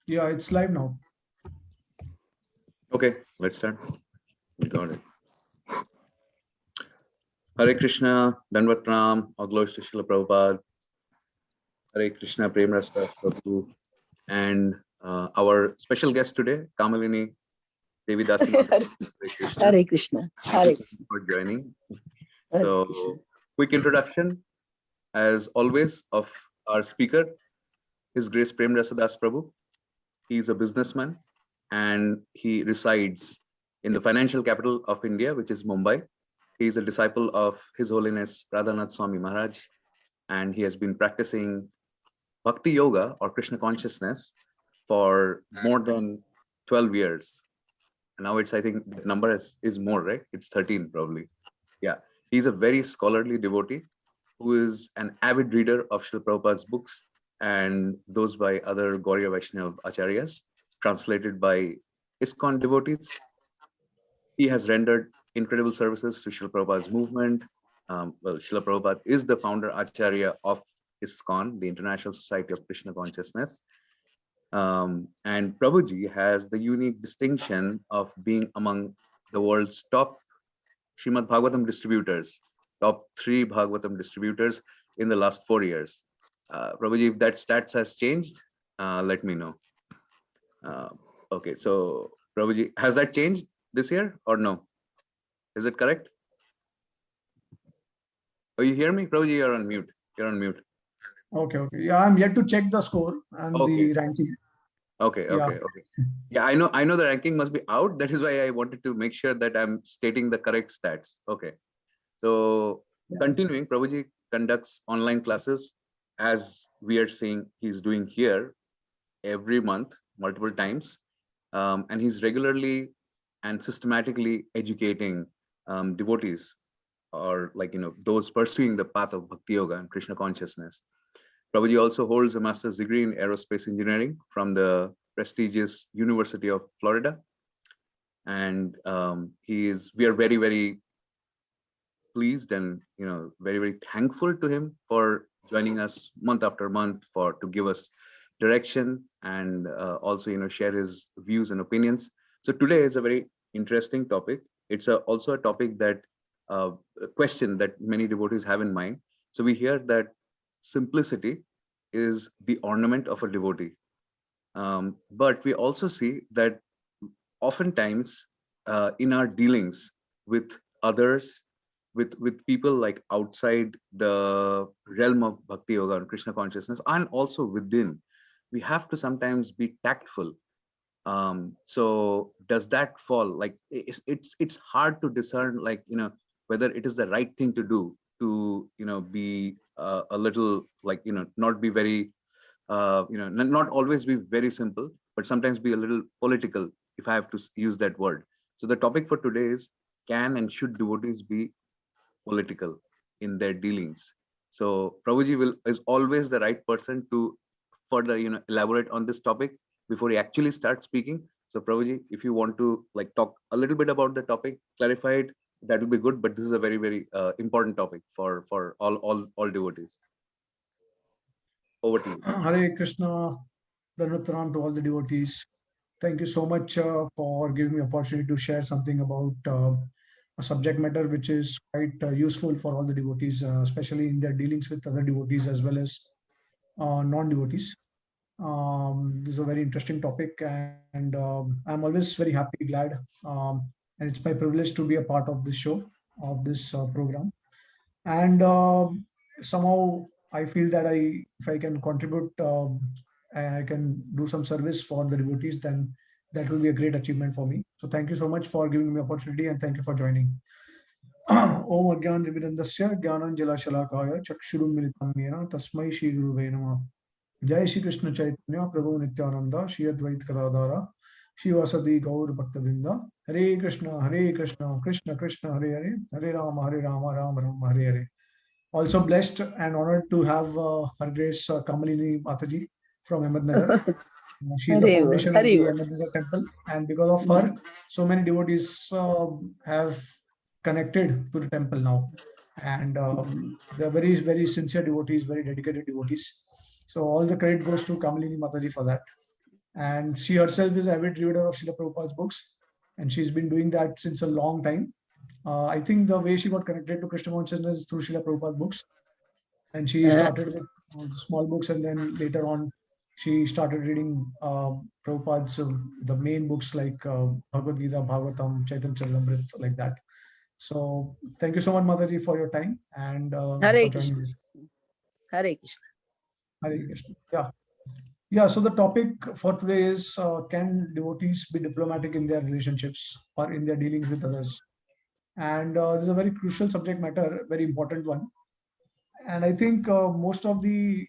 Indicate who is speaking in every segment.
Speaker 1: Yeah, it's live now.
Speaker 2: Okay, let's start. Got it. Hare Krishna, Danvat Pranam, all glories to Srila Prabhupada, Hare Krishna, Prem Rasa Prabhu, and our special guest today, Kamalini Devi Dasi. Hare Krishna.
Speaker 3: Hare Krishna.
Speaker 2: Thank you for joining. So, quick introduction, as always, of our speaker, His Grace Prem Rasa Das Prabhu. He is a businessman and he resides in the financial capital of India, which is Mumbai. He is a disciple of His Holiness Radhanath Swami Maharaj, and he has been practicing Bhakti Yoga or Krishna consciousness for more than 12 years. And now it's, I think that number is more, right? It's 13 probably. Yeah. He's a very scholarly devotee who is an avid reader of Srila Prabhupada's books and those by other Gauriya Vaishnava Acharyas, translated by ISKCON devotees. He has rendered incredible services to Srila Prabhupada's movement. Srila Prabhupada is the founder Acharya of ISKCON, the International Society of Krishna Consciousness. And Prabhuji has the unique distinction of being among the world's top Srimad Bhagavatam distributors, top 3 Bhagavatam distributors in the last 4 years. Prabhuji, if that stats has changed, let me know. Okay, so Prabhuji, has that changed this year or no? Is it correct? Oh, you hear me? Prabhuji, you're on mute. You're on mute.
Speaker 1: Okay. Yeah, I'm yet to check the score and the ranking.
Speaker 2: Okay. Yeah, I know the ranking must be out. That is why I wanted to make sure that I'm stating the correct stats. Okay. So continuing, Prabhuji conducts online classes as we are seeing he's doing here every month, multiple times. And he's regularly and systematically educating devotees or those pursuing the path of Bhakti Yoga and Krishna consciousness. Prabhuji also holds a master's degree in aerospace engineering from the prestigious University of Florida. And we are very, very pleased and very, very thankful to him for joining us month after month to give us direction and also share his views and opinions. So today is a very interesting topic. It's also a topic that a question that many devotees have in mind. So we hear that simplicity is the ornament of a devotee, but we also see that oftentimes in our dealings with others, with people like outside the realm of Bhakti Yoga and Krishna consciousness, and also within, we have to sometimes be tactful. So does that fall, like it's hard to discern, like whether it is the right thing to do to be a little, like not be very not always be very simple, but sometimes be a little political, if I have to use that word. So the topic for today is, can and should devotees be political in their dealings? So Prabhuji is always the right person to further elaborate on this topic before he actually starts speaking. So Prabhuji, if you want to talk a little bit about the topic, clarify it, that will be good. But this is a very, very important topic for all devotees. Over to you.
Speaker 1: Hare Krishna, Danvatram to all the devotees. Thank you so much for giving me opportunity to share something about a subject matter which is quite useful for all the devotees, especially in their dealings with other devotees as well as non-devotees. This is a very interesting topic, and I'm always very happy, glad, and it's my privilege to be a part of this show, of this program. And somehow I feel that if I can contribute, I can do some service for the devotees, then that will be a great achievement for me. So thank you so much for giving me opportunity, and thank you for joining. Om Agyan Dividandasya Gyananjala Shalakaya Chakshurumilitam Mena Tasmai Shri Guruve Namah. Jai Shri Krishna Chaitanya Prabhu Nityananda Shri Advait Kadadara Shri Vasadi Gaur Bhaktavinda. Hare Krishna Krishna Krishna Hare Hare Hare Rama Rama Rama Hare Hare. Also blessed and honored to have Her Grace Kamalini Mataji from Ahmednagar. She is the foundation of the Ahmednagar temple, and because of her, so many devotees have connected to the temple now. And they are very, very sincere devotees, very dedicated devotees. So all the credit goes to Kamalini Mataji for that. and she herself is an avid reader of Srila Prabhupada's books, and she's been doing that since a long time. I think the way she got connected to Krishna consciousness is through Srila Prabhupada's books, and she started with small books, and then later on she started reading Prabhupada's the main books like Bhagavad Gita, Bhagavatam, Chaitanya Charitamrita, like that. So thank you so much, Mataji, for your time and
Speaker 3: Hare
Speaker 1: for
Speaker 3: Krishna.
Speaker 1: joining this.
Speaker 3: Hare Krishna.
Speaker 1: Hare Krishna. Yeah. Yeah, so the topic for today is can devotees be diplomatic in their relationships or in their dealings with others? And this is a very crucial subject matter, very important one. And I think most of the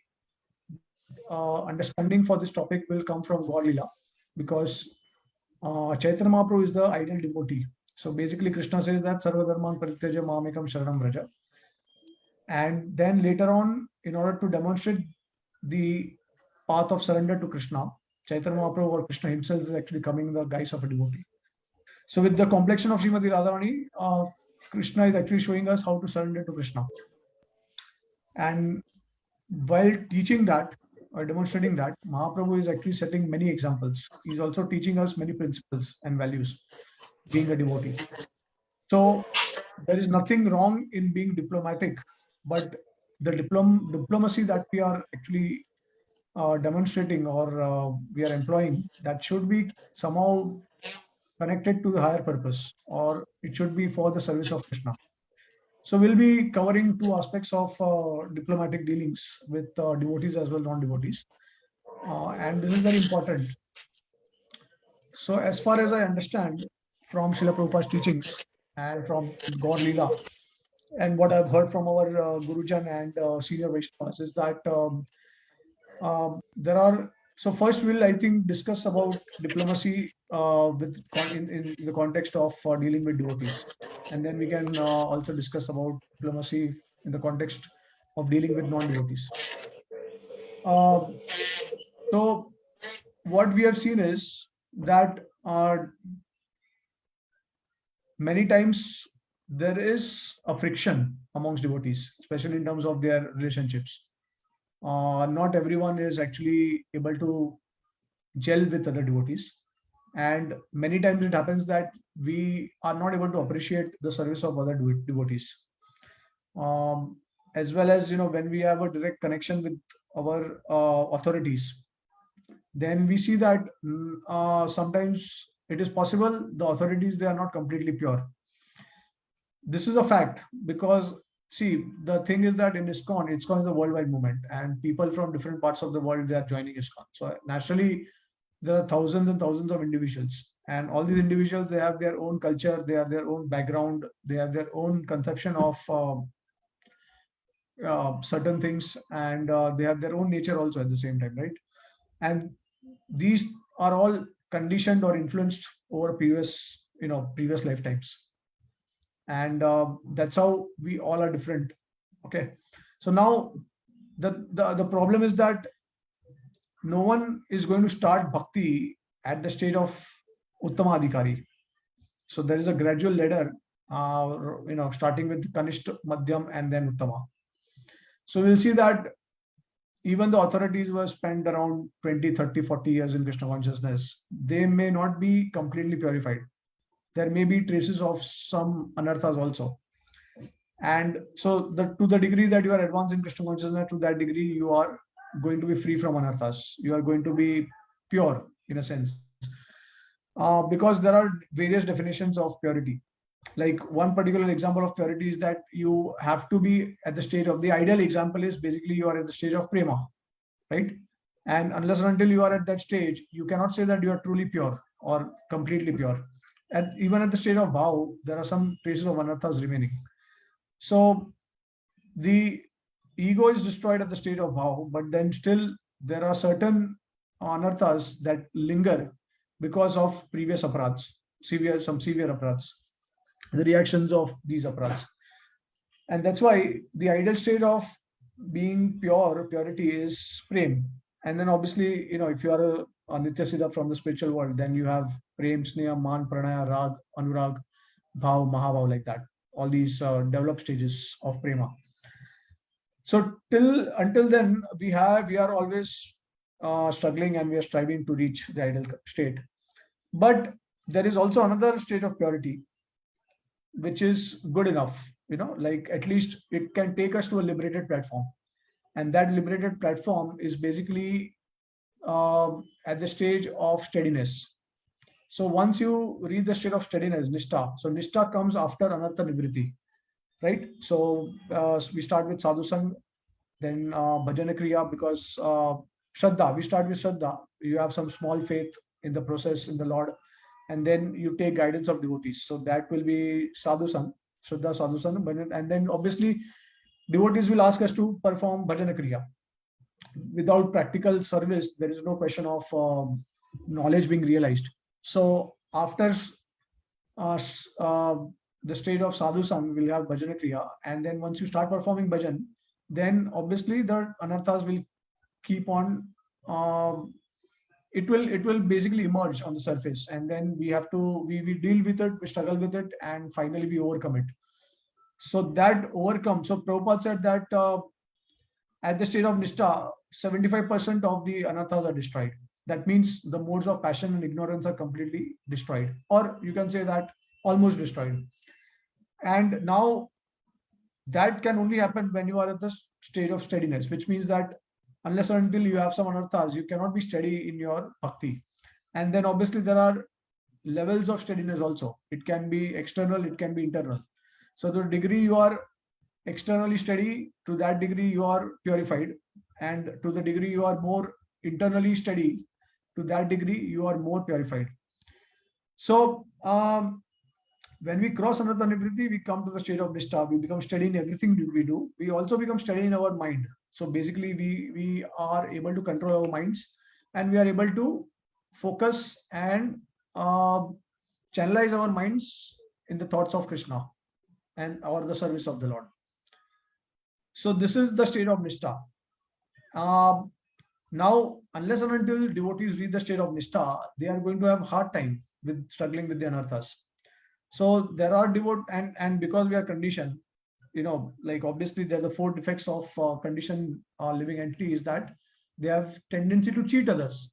Speaker 1: understanding for this topic will come from Gaur Leela, because Chaitanya Mahaprabhu is the ideal devotee. So basically, Krishna says that Sarva Dharman Parityaja Mamekam Sharanam Vraja. And then later on, in order to demonstrate the path of surrender to Krishna, Chaitanya Mahaprabhu or Krishna himself is actually coming in the guise of a devotee. So with the complexion of Srimati Radharani, Krishna is actually showing us how to surrender to Krishna. And while teaching that or demonstrating that, Mahaprabhu is actually setting many examples. He's also teaching us many principles and values, being a devotee. So there is nothing wrong in being diplomatic, but the diplomacy that we are actually demonstrating or we are employing, that should be somehow connected to the higher purpose, or it should be for the service of Krishna. So we'll be covering two aspects of diplomatic dealings with devotees as well non-devotees, and this is very important. So as far as I understand from Srila Prabhupada's teachings and from Gaur Leela, and what I've heard from our Gurujan and senior Vaishnavas, is that there are, so first we'll, I think, discuss about diplomacy in the context of dealing with devotees, and then we can also discuss about diplomacy in the context of dealing with non-devotees. So what we have seen is that many times there is a friction amongst devotees, especially in terms of their relationships. Not everyone is actually able to gel with other devotees, and many times it happens that we are not able to appreciate the service of other devotees, as well as, you know, when we have a direct connection with our authorities, then we see that sometimes it is possible the authorities, they are not completely pure. This is a fact, because see, the thing is that in ISKCON is a worldwide movement, and people from different parts of the world, they are joining ISKCON. So naturally, there are thousands and thousands of individuals, and all these individuals, they have their own culture, they have their own background, they have their own conception of certain things, and they have their own nature also at the same time, right? And these are all conditioned or influenced over previous lifetimes, and that's how we all are different. Okay, so now the problem is that no one is going to start bhakti at the stage of Uttama Adhikari. So there is a gradual ladder, starting with Kanishta, Madhyam, and then Uttama. So we'll see that even the authorities were spent around 20, 30, 40 years in Krishna consciousness, they may not be completely purified. There may be traces of some anarthas also. And so to the degree that you are advanced in Krishna consciousness, to that degree you are going to be free from anarthas. You are going to be pure in a sense. Because there are various definitions of purity. Like one particular example of purity is that you have to be at the stage of, the ideal example is basically you are at the stage of prema, right? And unless and until you are at that stage, you cannot say that you are truly pure or completely pure. And even at the stage of bhav, there are some traces of anarthas remaining. So the ego is destroyed at the stage of bhav, but then still there are certain anarthas that linger because of previous aparadhs, some severe aparadhs, the reactions of these aparadhs. And that's why the ideal state of being purity is prem. And then obviously, if you are a Nitya Siddha from the spiritual world, then you have prem, sneha, man, pranaya, rag, anurag, bhav, mahabhav, like that. All these developed stages of prema. So until then, we are always struggling and we are striving to reach the ideal state. But there is also another state of purity, which is good enough, like at least it can take us to a liberated platform. And that liberated platform is basically at the stage of steadiness. So once you reach the state of steadiness, Nishtha, so Nishtha comes after Anartha Nivritti, right? So we start with Sadhu Sang, then Bhajana Kriya, because Shraddha, we start with Shraddha. You have some small faith in the process in the Lord, and then you take guidance of devotees. So that will be Sadhu Sang, Shraddha, Sadhu Sang, and then obviously devotees will ask us to perform Bhajana Kriya. Without practical service, there is no question of knowledge being realized. So after the stage of Sadhu Sang, we'll have Bhajana Kriya. And then once you start performing Bhajan, then obviously the anarthas will keep on, it will basically emerge on the surface. And then we have to, we deal with it, we struggle with it, and finally we overcome it. So that overcome, so Prabhupada said that at the stage of Nishtha, 75% of the anarthas are destroyed. That means the modes of passion and ignorance are completely destroyed, or you can say that almost destroyed. And now that can only happen when you are at the stage of steadiness, which means that unless or until you have some anarthas, you cannot be steady in your bhakti. And then obviously there are levels of steadiness also. It can be external, it can be internal. So the degree you are externally steady, to that degree you are purified, and to the degree you are more internally steady, to that degree you are more purified. So when we cross Anartha Nivritti, we come to the state of Nishtha. We become steady in everything we do. We also become steady in our mind. So basically we are able to control our minds, and we are able to focus and channelize our minds in the thoughts of Krishna and or the service of the Lord. So this is the state of Nishtha. Now, unless and until devotees reach the state of Nishtha, they are going to have hard time with struggling with the anarthas. So there are and because we are conditioned, like obviously there are the 4 defects of conditioned living entity is that they have tendency to cheat others.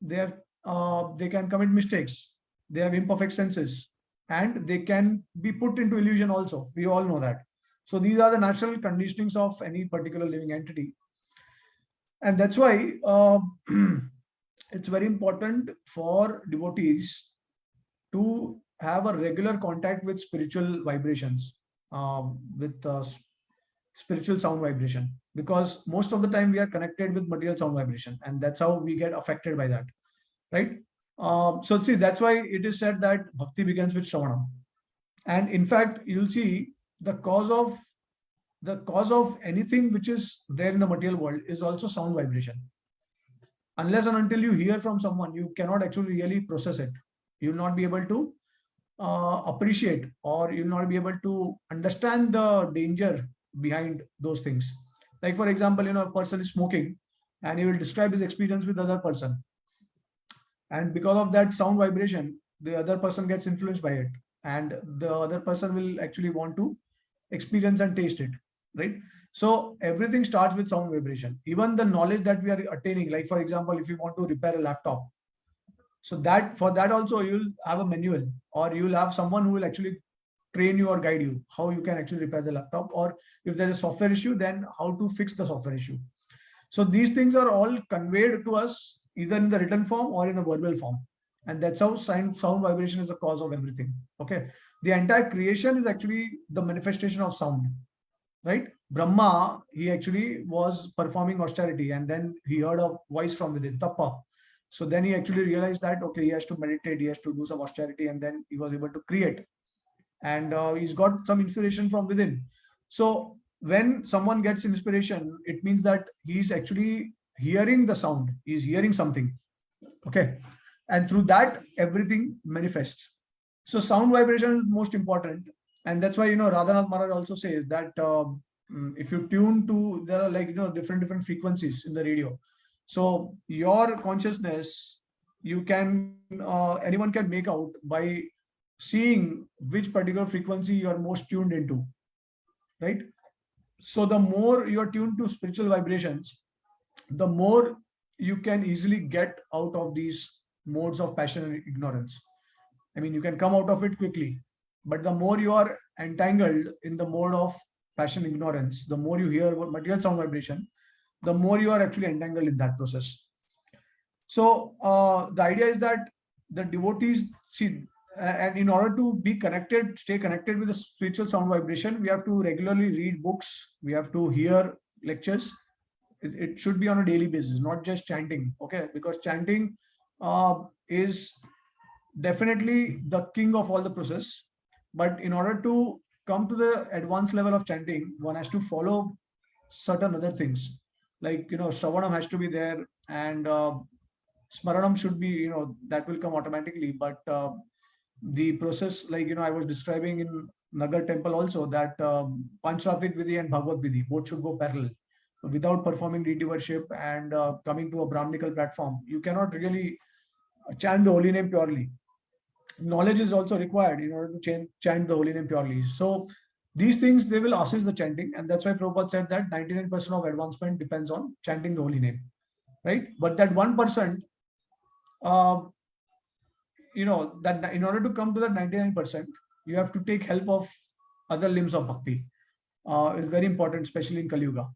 Speaker 1: They can commit mistakes. They have imperfect senses, and they can be put into illusion also. We all know that. So these are the natural conditionings of any particular living entity. And that's why it's very important for devotees to have a regular contact with spiritual vibrations, with spiritual sound vibration, because most of the time we are connected with material sound vibration, and that's how we get affected by that, right? So see, that's why it is said that bhakti begins with Shravanam. And in fact, you'll see the cause of anything which is there in the material world is also sound vibration. Unless and until you hear from someone, you cannot actually really process it. You will not be able to appreciate, or you will not be able to understand the danger behind those things. Like for example, a person is smoking and he will describe his experience with the other person. And because of that sound vibration, the other person gets influenced by it. And the other person will actually want to experience and taste it, right? So everything starts with sound vibration. Even the knowledge that we are attaining, like for example, if you want to repair a laptop, so that for that also you'll have a manual, or you'll have someone who will actually train you or guide you how you can actually repair the laptop, or if there is a software issue, then how to fix the software issue. So these things are all conveyed to us either in the written form or in a verbal form. And that's how sound vibration is the cause of everything. Okay. The entire creation is actually the manifestation of sound, right? Brahma, he actually was performing austerity, and then he heard a voice from within, Tapa. So then he actually realized that, okay, he has to meditate, he has to do some austerity, and then he was able to create. And he's got some inspiration from within. So when someone gets inspiration, it means that he's actually hearing the sound, he's hearing something. Okay. And through that, everything manifests. So sound vibration is most important. And that's why, Radhanath Maharaj also says that if you tune to, there are like, different frequencies in the radio. So your consciousness, anyone can make out by seeing which particular frequency you are most tuned into, right? So the more you are tuned to spiritual vibrations, the more you can easily get out of these modes of passion and ignorance. I mean, you can come out of it quickly, but the more you are entangled in the mode of passion ignorance, the more you hear material sound vibration, the more you are actually entangled in that process. So the idea is that the devotees see, and in order to be connected, stay connected with the spiritual sound vibration, we have to regularly read books, we have to hear lectures. It should be on a daily basis, not just chanting. Okay, because chanting is definitely the king of all the process. But in order to come to the advanced level of chanting, one has to follow certain other things. Like, Shravanam has to be there, and Smaranam should be, that will come automatically. But the process, like, I was describing in Nagar temple also, that Panchratrik Vidhi and Bhagavad Vidhi, both should go parallel. Without performing deity worship and coming to a Brahminical platform, you cannot really chant the holy name purely. Knowledge is also required in order to chant the holy name purely. So these things, they will assist the chanting, and that's why Prabhupada said that 99% of advancement depends on chanting the holy name, right? But that 1%, that in order to come to that 99%, you have to take help of other limbs of bhakti. Is very important, especially in Kali Yuga.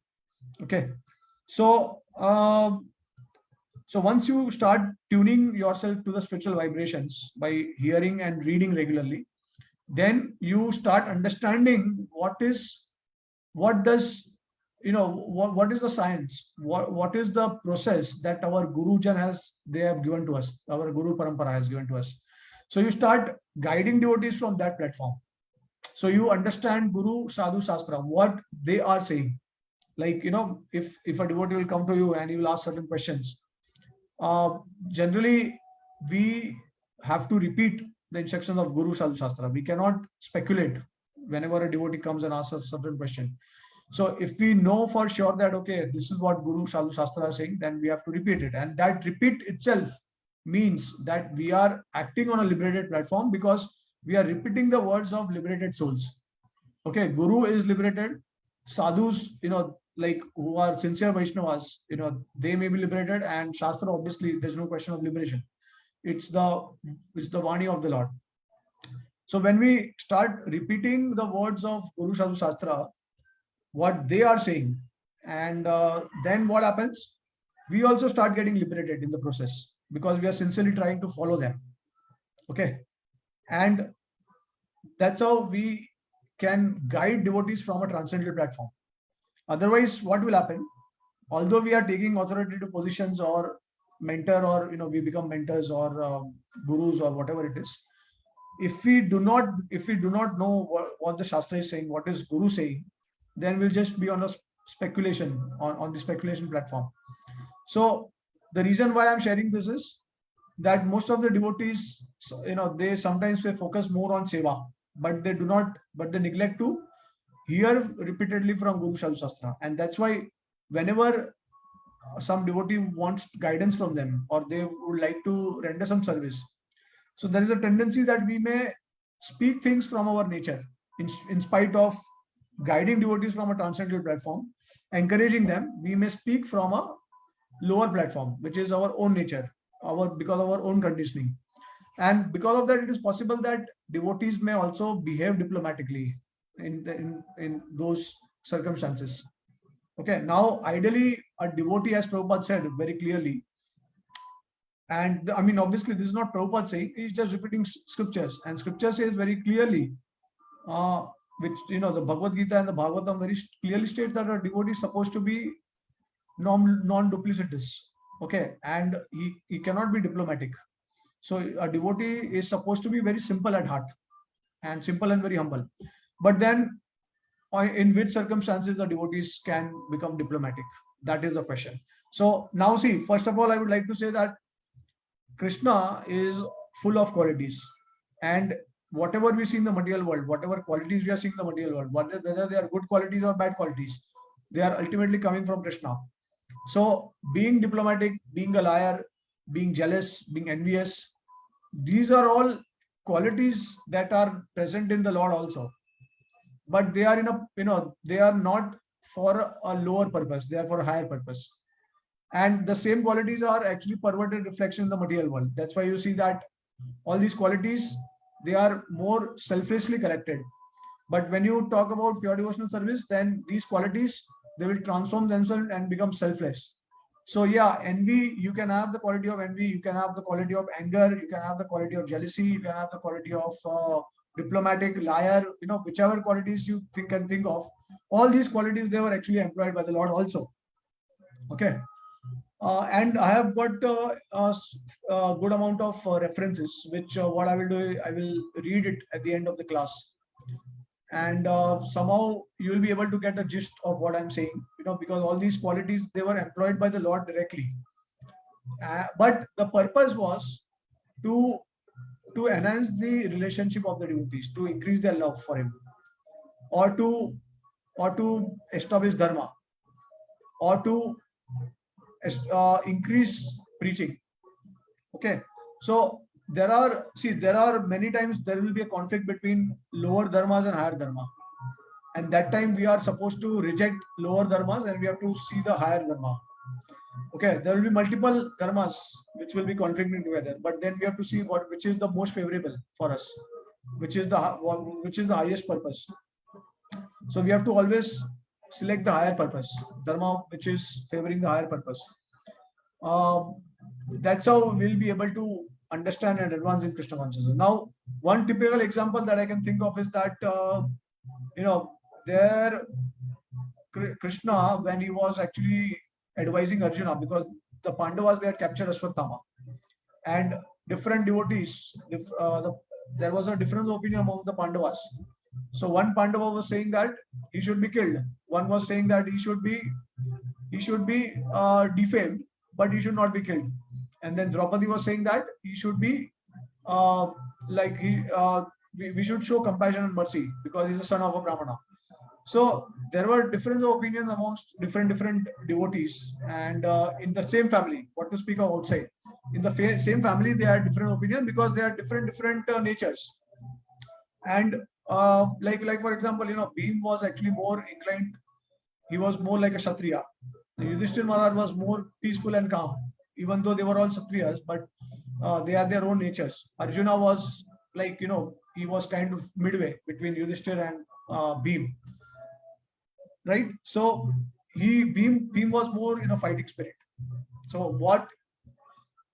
Speaker 1: Okay, so so once you start tuning yourself to the spiritual vibrations by hearing and reading regularly, then you start understanding what is the science, what is the process that our Gurujan they have given to us, our Guru Parampara has given to us. So you start guiding devotees from that platform. So you understand Guru, Sadhu, Shastra, what they are saying. Like, if a devotee will come to you and he will ask certain questions, generally we have to repeat the instructions of Guru, Sadhu, Shastra. We cannot speculate whenever a devotee comes and asks a certain question. So if we know for sure that, okay, this is what Guru, Sadhu, Shastra are saying, then we have to repeat it. And that repeat itself means that we are acting on a liberated platform, because we are repeating the words of liberated souls. Okay, Guru is liberated. Sadhus, like who are sincere Vaishnavas, they may be liberated, and Shastra, obviously, there's no question of liberation. It's the Vani of the Lord. So when we start repeating the words of Guru, Sadhu, Shastra, what they are saying, and then what happens? We also start getting liberated in the process, because we are sincerely trying to follow them. Okay, and that's how we can guide devotees from a transcendental platform. Otherwise, what will happen? Although we are taking authoritative positions or mentor, or we become mentors or gurus or whatever it is, if we do not know what the Shastra is saying, what is Guru saying, then we'll just be on a speculation, on the speculation platform. So the reason why I'm sharing this is that most of the devotees, they sometimes focus more on seva, but they neglect to hear repeatedly from Guru, Sadhu, Shastra. And that's why whenever some devotee wants guidance from them, or they would like to render some service, so there is a tendency that we may speak things from our nature, in spite of guiding devotees from a transcendental platform, encouraging them, we may speak from a lower platform, which is our own nature, because of our own conditioning. And because of that, it is possible that devotees may also behave diplomatically in those circumstances. Okay, now ideally a devotee, as Prabhupada said very clearly, and I mean, obviously this is not Prabhupada saying, he's just repeating scriptures, and scripture says very clearly, which the Bhagavad Gita and the Bhagavatam very clearly state that a devotee is supposed to be non-duplicitous. Okay, and he cannot be diplomatic. So a devotee is supposed to be very simple at heart, and simple and very humble. But then, in which circumstances the devotees can become diplomatic? That is the question. So now see, first of all, I would like to say that Krishna is full of qualities, and whatever we see in the material world, whatever qualities we are seeing in the material world, whether they are good qualities or bad qualities, they are ultimately coming from Krishna. So being diplomatic, being a liar, being jealous, being envious, these are all qualities that are present in the Lord also. But they are they are not for a lower purpose, they are for a higher purpose. And the same qualities are actually perverted reflection in the material world. That's why you see that all these qualities, they are more selflessly collected. But when you talk about pure devotional service, then these qualities, they will transform themselves and become selfless. So yeah, envy, you can have the quality of envy, you can have the quality of anger, you can have the quality of jealousy, you can have the quality of diplomatic, liar, whichever qualities you can think of. All these qualities, they were actually employed by the Lord also. Okay. And I have got a good amount of references, which what I will do, I will read it at the end of the class. And somehow you will be able to get a gist of what I'm saying, because all these qualities, they were employed by the Lord directly. But the purpose was to enhance the relationship of the devotees, to increase their love for him, or to establish dharma, or to increase preaching. Okay, so there are many times there will be a conflict between lower dharmas and higher dharma, and that time we are supposed to reject lower dharmas and we have to see the higher dharma. Okay, there will be multiple dharmas which will be conflicting together, but then we have to see which is the most favorable for us, which is the highest purpose. So we have to always select the higher purpose, dharma which is favoring the higher purpose. That's how we'll be able to understand and advance in Krishna consciousness. Now, one typical example that I can think of is that there Krishna, when he was actually advising Arjuna, because the Pandavas, they had captured Ashwatthama, and different devotees, there was a different opinion among the Pandavas. So one Pandava was saying that he should be killed. One was saying that he should be defamed, but he should not be killed. And then Draupadi was saying that he should be we should show compassion and mercy because he's a son of a Brahmana. So there were different opinions amongst different devotees, and in the same family, what to speak of outside, in the same family they had different opinion because they are different natures. And like for example, Bhim was actually more inclined, he was more like a Kshatriya. Yudhishthir Maharaj was more peaceful and calm, even though they were all Kshatriyas, but they are their own natures. Arjuna was like, he was kind of midway between Yudhishthir and Bhim. Right? So Bhim was more in a fighting spirit. So what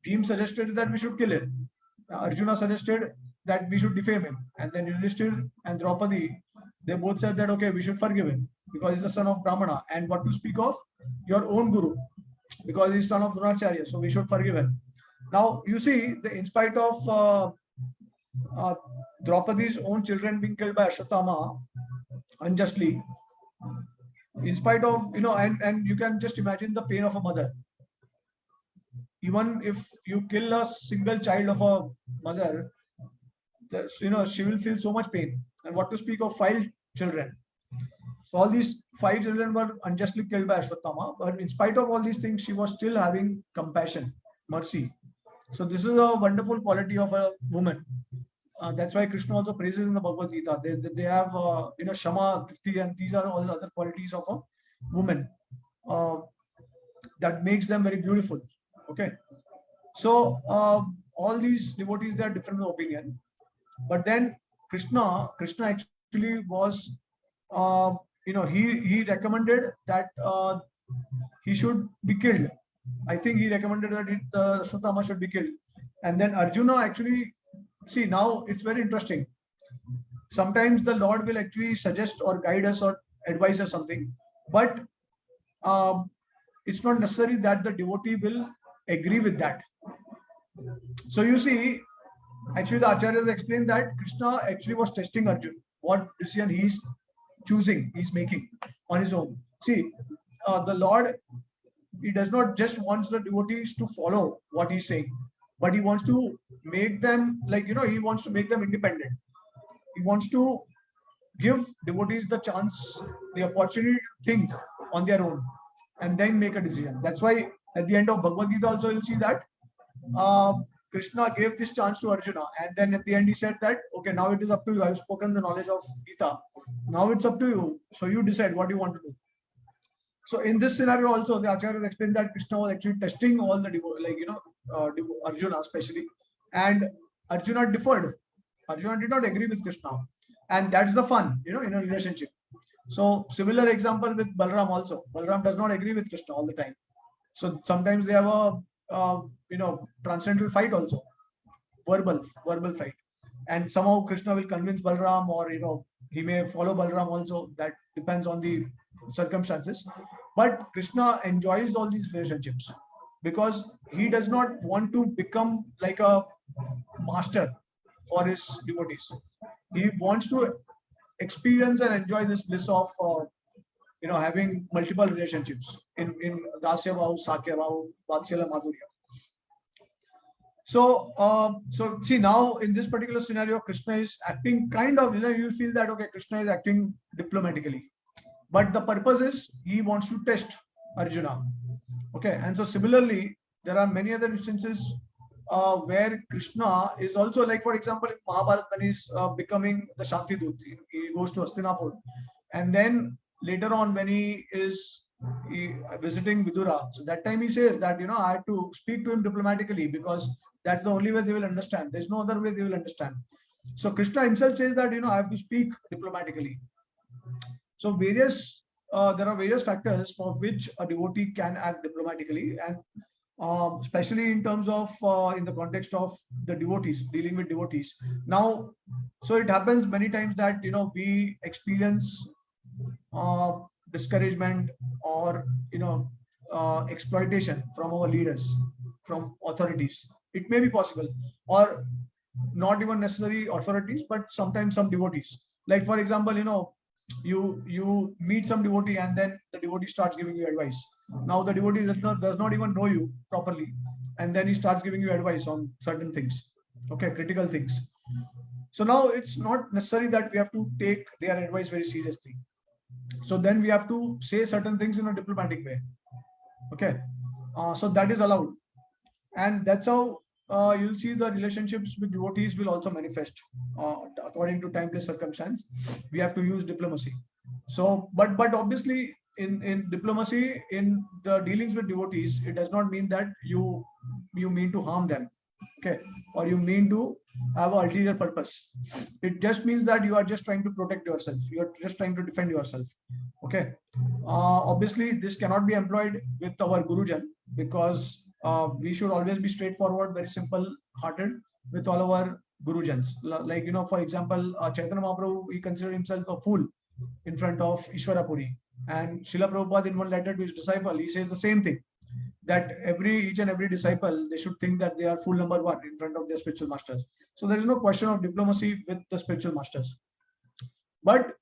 Speaker 1: Bhim suggested is that we should kill him. Arjuna suggested that we should defame him. And then Yudhishthir and Draupadi, they both said that, okay, we should forgive him because he's the son of Brahmana. And what to speak of? Your own guru, because he's son of Dronacharya. So we should forgive him. Now, you see, in spite of Draupadi's own children being killed by Ashwatthama unjustly, in spite of, and you can just imagine the pain of a mother. Even if you kill a single child of a mother, she will feel so much pain. And what to speak of 5 children. So all these 5 children were unjustly killed by Ashwatthama, but in spite of all these things, she was still having compassion, mercy. So this is a wonderful quality of a woman. That's why Krishna also praises in the Bhagavad Gita. They have Shama, Kriti, and these are all the other qualities of a woman that makes them very beautiful. Okay, so all these devotees, they are different opinion, but then Krishna actually was he recommended that he should be killed. I think he recommended that Ashwatthama should be killed, and then Arjuna actually. See, now it's very interesting. Sometimes the Lord will actually suggest or guide us or advise us something, but it's not necessary that the devotee will agree with that. So you see, actually the Acharyas explained that Krishna actually was testing Arjuna, what decision he's choosing, he's making on his own. See, the Lord, he does not just want the devotees to follow what he's saying, but he wants to make them he wants to make them independent. He wants to give devotees the chance, the opportunity to think on their own and then make a decision. That's why at the end of Bhagavad Gita also you'll see that Krishna gave this chance to Arjuna, and then at the end he said that, okay, now it is up to you. I've spoken the knowledge of Gita. Now it's up to you. So you decide what you want to do. So in this scenario also, the Acharya explained that Krishna was actually testing all the Arjuna especially, and Arjuna deferred. Arjuna did not agree with Krishna, and that's the fun, in a relationship. So similar example with Balram also. Balram does not agree with Krishna all the time. So sometimes they have a transcendental fight also, verbal fight, and somehow Krishna will convince Balram, or he may follow Balram also. That depends on the circumstances. But Krishna enjoys all these relationships because he does not want to become like a master for his devotees. He wants to experience and enjoy this bliss of having multiple relationships in Dasya Bhav, Sakya Bhav, Vatsalya, Madhurya. So see, now in this particular scenario, Krishna is acting kind of, you feel that, okay, Krishna is acting diplomatically, but the purpose is he wants to test Arjuna. Okay, and so similarly, there are many other instances where Krishna is also, like for example, in Mahabharata, when he's becoming the Shanti Dut, he goes to Hastinapur, and then later on when he is visiting Vidura, so that time he says that I had to speak to him diplomatically because that's the only way they will understand. There's no other way they will understand. So Krishna himself says that I have to speak diplomatically. So there are various factors for which a devotee can act diplomatically, and especially in terms of in the context of the devotees, dealing with devotees. Now, so it happens many times that we experience discouragement or exploitation from our leaders, from authorities. It may be possible, or not even necessary authorities, but sometimes some devotees. Like for example, you meet some devotee and then the devotee starts giving you advice. Now the devotee does not even know you properly, and then he starts giving you advice on certain things, okay, critical things. So now it's not necessary that we have to take their advice very seriously. So then we have to say certain things in a diplomatic way, okay. So that is allowed, and that's how you'll see the relationships with devotees will also manifest according to time place circumstance. We have to use diplomacy. So but obviously in diplomacy, in the dealings with devotees, it does not mean that you mean to harm them, okay, or you mean to have an ulterior purpose. It just means that you are just trying to protect yourself, you are just trying to defend yourself, okay. Obviously this cannot be employed with our gurujan, because we should always be straightforward, very simple hearted with all our gurujans. Like for example, Chaitanya Mahaprabhu, he considered himself a fool in front of Ishwarapuri, and Srila Prabhupada, in one letter to his disciple, he says the same thing, that each and every disciple, they should think that they are fool number one in front of their spiritual masters. So there is no question of diplomacy with the spiritual masters. But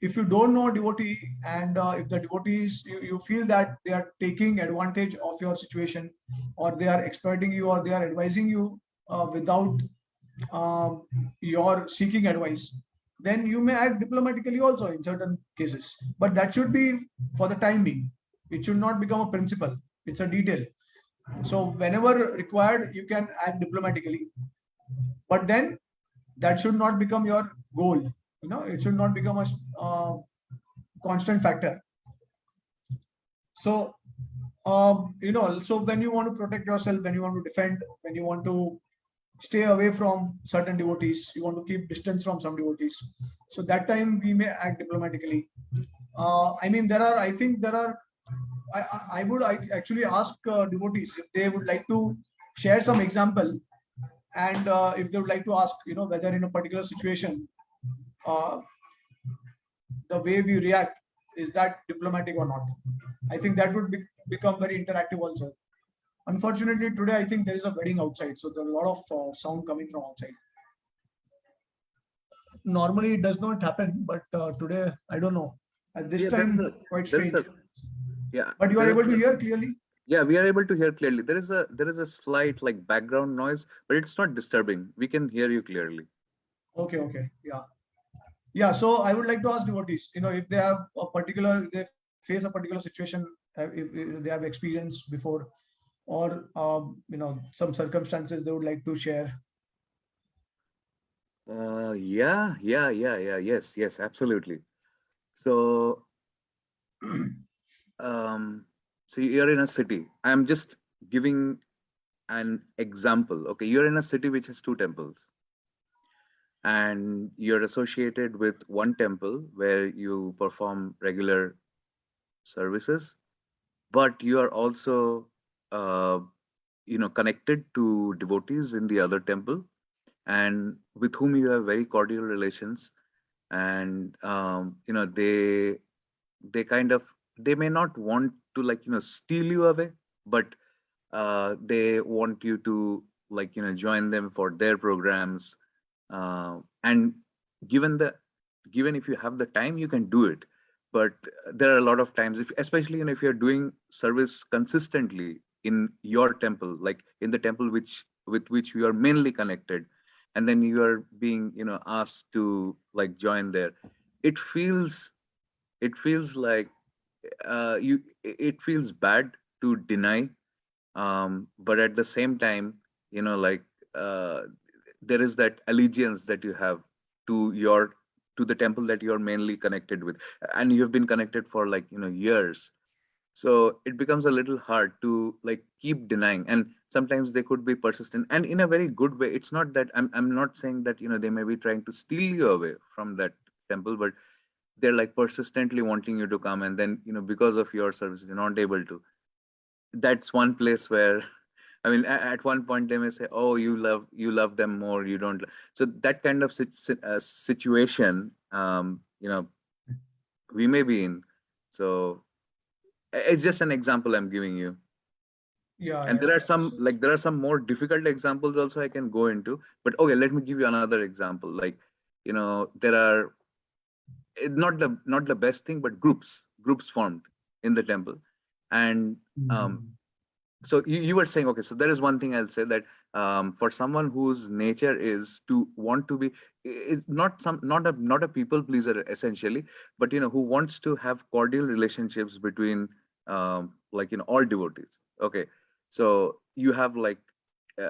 Speaker 1: if you don't know a devotee, and if the devotees, you feel that they are taking advantage of your situation, or they are exploiting you, or they are advising you without your seeking advice, then you may act diplomatically also in certain cases. But that should be for the time being. It should not become a principle. It's a detail. So whenever required, you can act diplomatically. But then that should not become your goal. It should not become a constant factor. So so when you want to protect yourself, when you want to defend, when you want to stay away from certain devotees, you want to keep distance from some devotees, so that time we may act diplomatically. I mean, I think there are, I would actually ask devotees if they would like to share some example, and if they would like to ask, whether in a particular situation, the way we react, is that diplomatic or not. I think that would become very interactive also. Unfortunately, today I think there is a wedding outside, so there's a lot of sound coming from outside. Normally it does not happen, but today I don't know. At this time, quite strange.
Speaker 2: Yeah.
Speaker 1: But you are able to hear clearly?
Speaker 2: Yeah, we are able to hear clearly. There is a slight like background noise, but it's not disturbing. We can hear you clearly.
Speaker 1: Okay. Yeah. So I would like to ask devotees, if they have they face a particular situation, if they have experience before, or some circumstances they would like to share.
Speaker 2: Yeah. Yes, absolutely. So So you're in a city. I'm just giving an example. Okay, you're in a city which has two temples, and you're associated with one temple where you perform regular services, but you are also, uh, connected to devotees in the other temple, and with whom you have very cordial relations, and they kind of, they may not want to, like, steal you away, but they want you to, like, join them for their programs, and given the given if you have the time, you can do it. But there are a lot of times, if especially, if you're doing service consistently in your temple, like in the temple with which you are mainly connected, and then you are being, asked to, like, join there, it feels like, it feels bad to deny, but at the same time, like, uh, there is that allegiance that you have to your to the temple that you're mainly connected with, and you've been connected for, like, years. So it becomes a little hard to, like, keep denying, and sometimes they could be persistent, and in a very good way. It's not that I'm not saying that, they may be trying to steal you away from that temple, but they're, like, persistently wanting you to come, and then, because of your services, you're not able to. That's one place where, I mean, at one point they may say, "Oh, you love them more. You don't." So that kind of situation, we may be in. So it's just an example I'm giving you.
Speaker 1: Yeah,
Speaker 2: And
Speaker 1: yeah. So,
Speaker 2: there are some more difficult examples also I can go into. But okay, let me give you another example. Like, there are, not the best thing, but groups formed in the temple, and
Speaker 1: mm,
Speaker 2: so you were saying, okay, so there is one thing I'll say, that for someone whose nature is to want to be, not a people pleaser essentially, but who wants to have cordial relationships between, like, all devotees. Okay, so you have, like,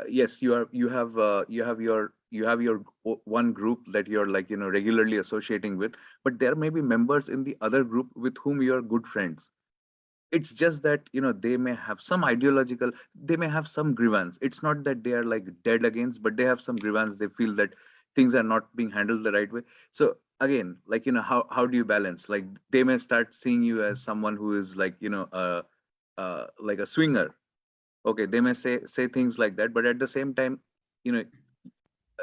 Speaker 2: yes, you have your one group that you're, like, regularly associating with, but there may be members in the other group with whom you are good friends. It's just that, they may have some ideological, they may have some grievance. It's not that they are, like, dead against, but they have some grievance. They feel that things are not being handled the right way. So again, like, how do you balance? Like, they may start seeing you as someone who is, like, like a swinger. Okay, they may say things like that, but at the same time, you know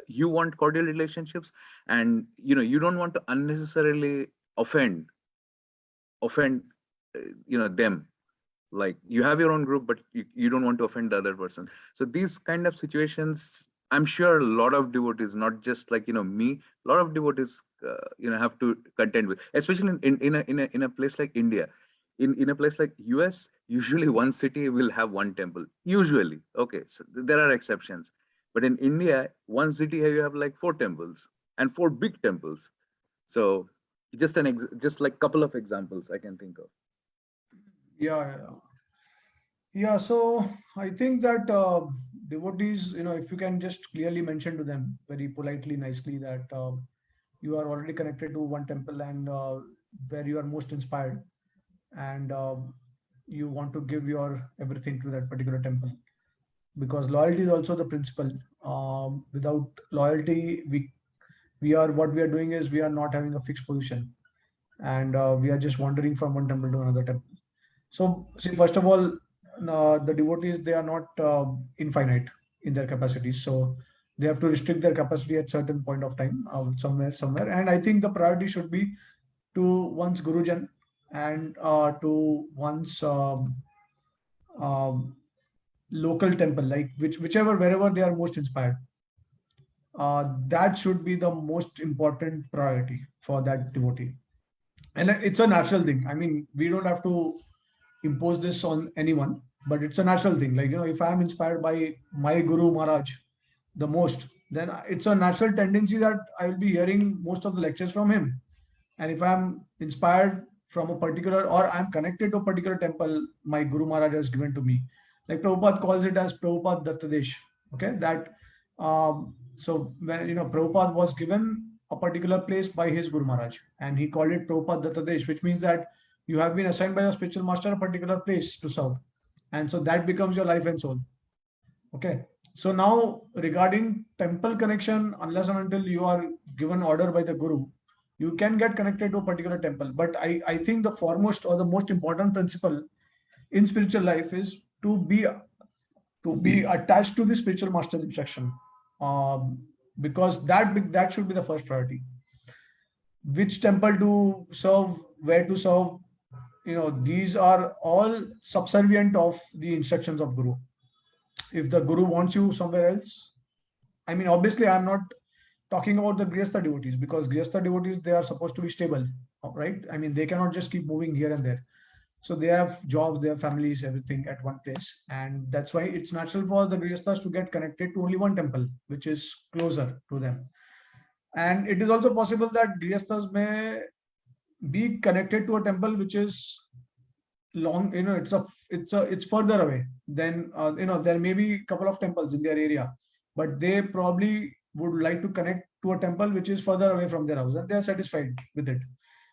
Speaker 2: you want cordial relationships, and you don't want to unnecessarily offend them. Like, you have your own group, but you don't want to offend the other person. So these kind of situations, I'm sure a lot of devotees, not just, like, me, a lot of devotees, have to contend with, especially in a place like India. In a place like US, usually one city will have one temple, usually. Okay, so there are exceptions, but in India, one city, you have, like, four temples, and four big temples. So just like couple of examples I can think of.
Speaker 1: yeah, yeah. Yeah, so I think that devotees, if you can just clearly mention to them very politely, nicely, that you are already connected to one temple, and where you are most inspired, and you want to give your everything to that particular temple, because loyalty is also the principle. Without loyalty, we are, what we are doing is we are not having a fixed position, and we are just wandering from one temple to another temple. So, see, first of all, the devotees, they are not infinite in their capacities. So they have to restrict their capacity at certain point of time, somewhere. And I think the priority should be to one's gurujan, and to one's um, local temple, like whichever, wherever they are most inspired. That should be the most important priority for that devotee. And it's a natural thing. I mean, we don't have to impose this on anyone, but it's a natural thing. Like, if I'm inspired by my Guru Maharaj the most, then it's a natural tendency that I will be hearing most of the lectures from him. And if I'm inspired from a particular, or I'm connected to a particular temple my Guru Maharaj has given to me, like Prabhupada calls it as Prabhupada Dattadesh. Okay, that so when Prabhupada was given a particular place by his Guru Maharaj, and he called it Prabhupada Dattadesh, which means that you have been assigned by a spiritual master a particular place to serve, and so that becomes your life and soul. Okay. So now regarding temple connection, unless and until you are given order by the guru, you can get connected to a particular temple. But I think the foremost or the most important principle in spiritual life is to be attached to the spiritual master's instruction, because that should be the first priority. Which temple to serve, where to serve, these are all subservient of the instructions of guru. If the guru wants you somewhere else, I mean, obviously I'm not talking about the grihastha devotees, because grihastha devotees, they are supposed to be stable, right? I mean, they cannot just keep moving here and there. So they have jobs, they have families, everything at one place, and that's why it's natural for the grihasthas to get connected to only one temple, which is closer to them. And it is also possible that grihasthas may be connected to a temple which is long, it's further away. Then there may be a couple of temples in their area, but they probably would like to connect to a temple which is further away from their house, and they are satisfied with it.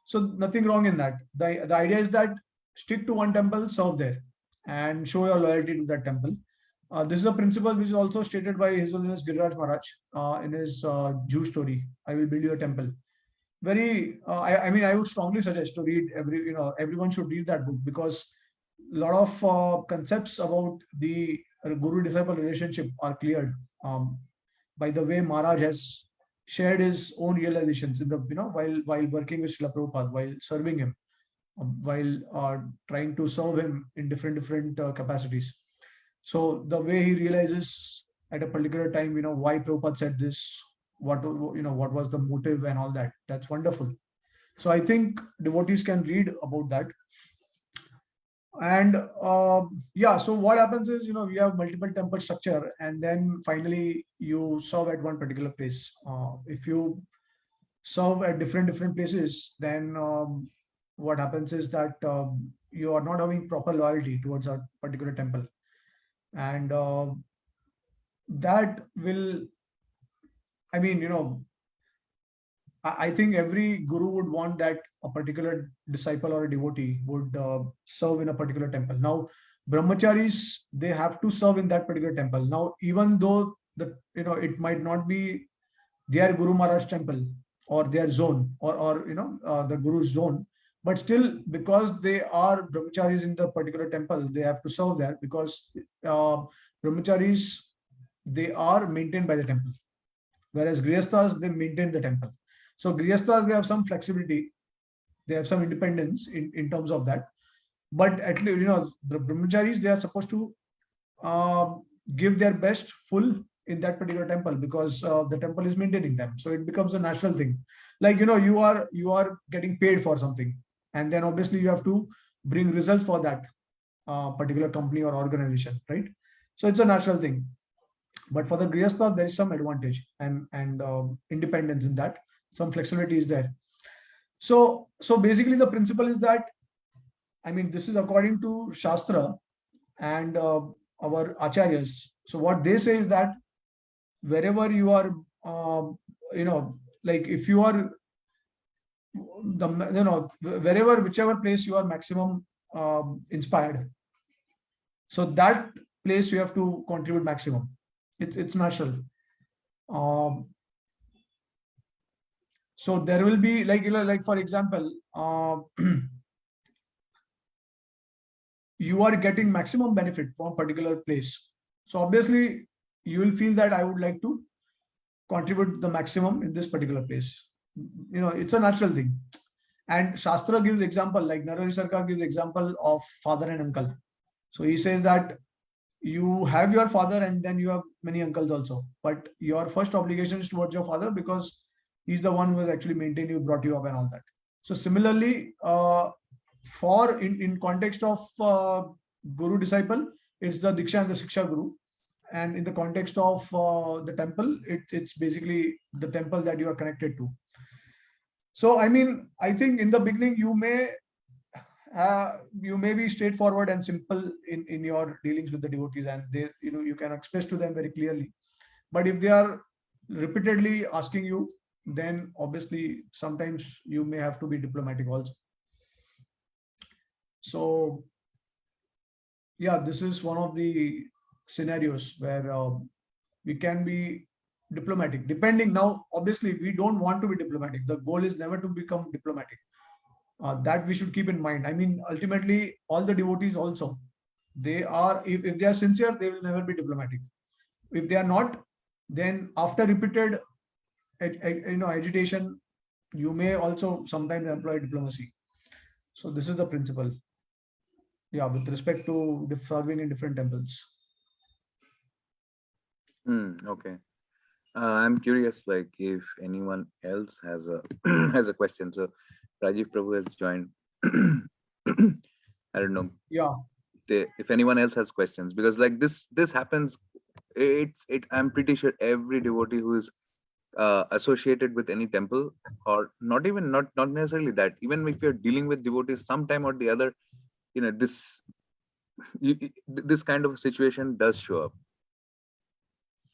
Speaker 1: So nothing wrong in that. The idea is that stick to one temple, serve there, and show your loyalty to that temple. This is a principle which is also stated by His Holiness Giriraj Maharaj in his Jew story, I will build you a temple. Very, I mean, I would strongly suggest to read everyone should read that book, because a lot of concepts about the guru-disciple relationship are cleared by the way Maharaj has shared his own realizations in the, while working with Srila Prabhupada, while serving him, while trying to serve him in different capacities. So the way he realizes at a particular time, why Prabhupada said this, what was the motive and all that. That's wonderful. So I think devotees can read about that. And yeah, so what happens is, we have multiple temple structure, and then finally you serve at one particular place. If you serve at different places, then what happens is that you are not having proper loyalty towards a particular temple, and that will, I mean, I think every guru would want that a particular disciple or a devotee would serve in a particular temple. Now, brahmacharis, they have to serve in that particular temple. Now, even though it might not be their Guru Maharaj temple or their zone, or the Guru's zone, but still, because they are brahmacharis in the particular temple, they have to serve there, because brahmacharis, they are maintained by the temple, whereas grihasthas, they maintain the temple. So grihasthas, they have some flexibility, they have some independence in terms of that, but at least, the brahmacharis, they are supposed to give their best full in that particular temple, because the temple is maintaining them. So it becomes a natural thing. Like, you are getting paid for something, and then obviously you have to bring results for that particular company or organization, right? So it's a natural thing. But for the grihastha, there is some advantage and independence in that. Some flexibility is there. So basically the principle is that, I mean, this is according to Shastra and our acharyas. So what they say is that wherever you are, like if you are wherever, whichever place you are maximum inspired, so that place you have to contribute maximum. It's natural. So there will be, like for example, you are getting maximum benefit from a particular place. So obviously you will feel that I would like to contribute the maximum in this particular place. It's a natural thing. And Shastra gives example, like Narahari Sarkar gives example of father and uncle. So he says that you have your father and then you have many uncles also, but your first obligation is towards your father, because he's the one who has actually maintained you, brought you up and all that. So similarly, for in context of guru disciple, it's the Diksha and the Shiksha Guru. And in the context of the temple, it's basically the temple that you are connected to. So, I mean, I think in the beginning, you may be straightforward and simple in your dealings with the devotees, and they, you can express to them very clearly. But if they are repeatedly asking you, then obviously sometimes you may have to be diplomatic also. So yeah, this is one of the scenarios where we can be diplomatic. Depending now, obviously, we don't want to be diplomatic. The goal is never to become diplomatic. That we should keep in mind. I mean, ultimately, all the devotees also, they are, if they are sincere, they will never be diplomatic. If they are not, then after repeated agitation, you may also sometimes employ diplomacy. So this is the principle. Yeah, with respect to serving in different temples.
Speaker 2: Okay. I'm curious, like if anyone else has a has a question. So Rajiv Prabhu has joined. I don't know.
Speaker 1: Yeah.
Speaker 2: If anyone else has questions, because like this happens. I'm pretty sure every devotee who is associated with any temple, or not necessarily that, even if you're dealing with devotees sometime or the other, this this kind of situation does show up.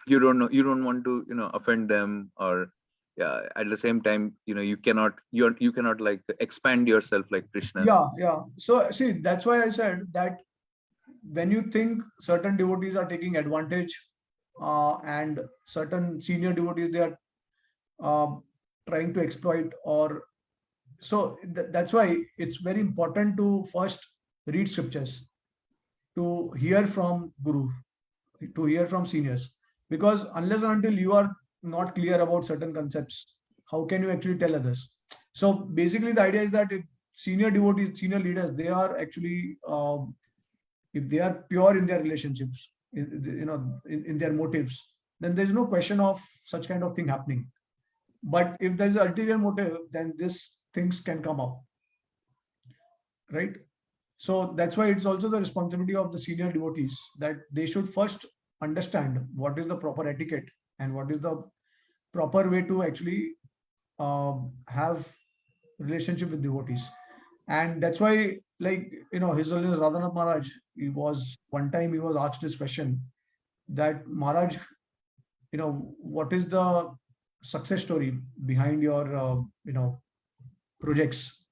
Speaker 2: You don't want to offend them, or yeah, at the same time you cannot like expand yourself like Krishna.
Speaker 1: Yeah. So see, that's why I said that when you think certain devotees are taking advantage, and certain senior devotees, they are trying to exploit, or so that's why it's very important to first read scriptures, to hear from guru, to hear from seniors, because unless and until you are not clear about certain concepts, how can you actually tell others? So basically the idea is that if senior devotees, senior leaders, they are actually if they are pure in their relationships, in their motives, then there's no question of such kind of thing happening. But if there's an ulterior motive, then these things can come up, right? So that's why it's also the responsibility of the senior devotees that they should first understand what is the proper etiquette and what is the proper way to actually have relationship with devotees. And that's why, like, His Holiness Radhanath Maharaj, one time he was asked this question that, Maharaj, what is the success story behind your, projects?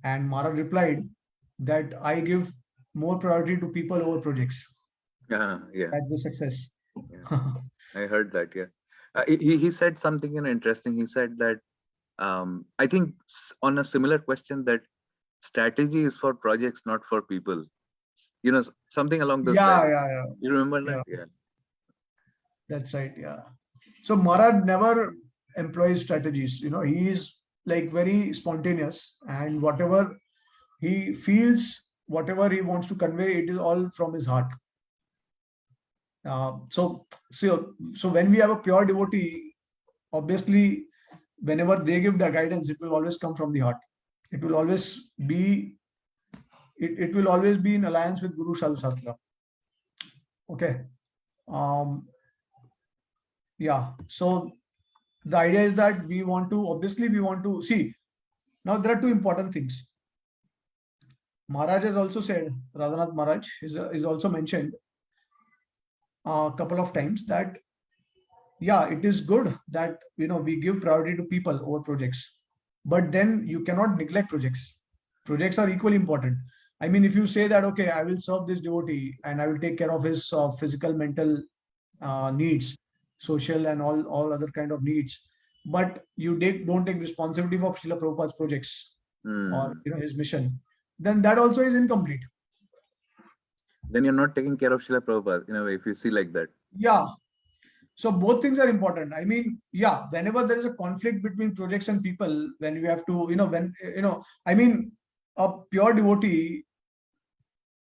Speaker 1: And Maharaj replied that I give more priority to people over projects.
Speaker 2: Yeah.
Speaker 1: That's the success.
Speaker 2: Yeah. I heard that. Yeah. He said something interesting. He said that I think on a similar question, that strategy is for projects, not for people. Something along those lines.
Speaker 1: Yeah.
Speaker 2: You remember that? Yeah.
Speaker 1: That's right. Yeah. So Maharaj never employs strategies. He is like very spontaneous, and whatever he feels, whatever he wants to convey, it is all from his heart. So when we have a pure devotee, obviously, whenever they give the guidance, it will always come from the heart. It will always be, it will always be in alliance with Guru Shastra. Okay. Yeah. So the idea is that we want to see. Now there are two important things. Maharaj has also said, Radhanath Maharaj is also mentioned a couple of times that, yeah, it is good that we give priority to people over projects, but then you cannot neglect projects. Projects are equally important. I mean, if you say that, okay, I will serve this devotee and I will take care of his physical, mental needs, social, and all other kind of needs, but you don't take responsibility for Srila Prabhupada's projects or his mission, then that also is incomplete.
Speaker 2: Then you're not taking care of Srila Prabhupada, in a way, if you see like that.
Speaker 1: Yeah. So both things are important. I mean, yeah, whenever there is a conflict between projects and people, when you have to, I mean, a pure devotee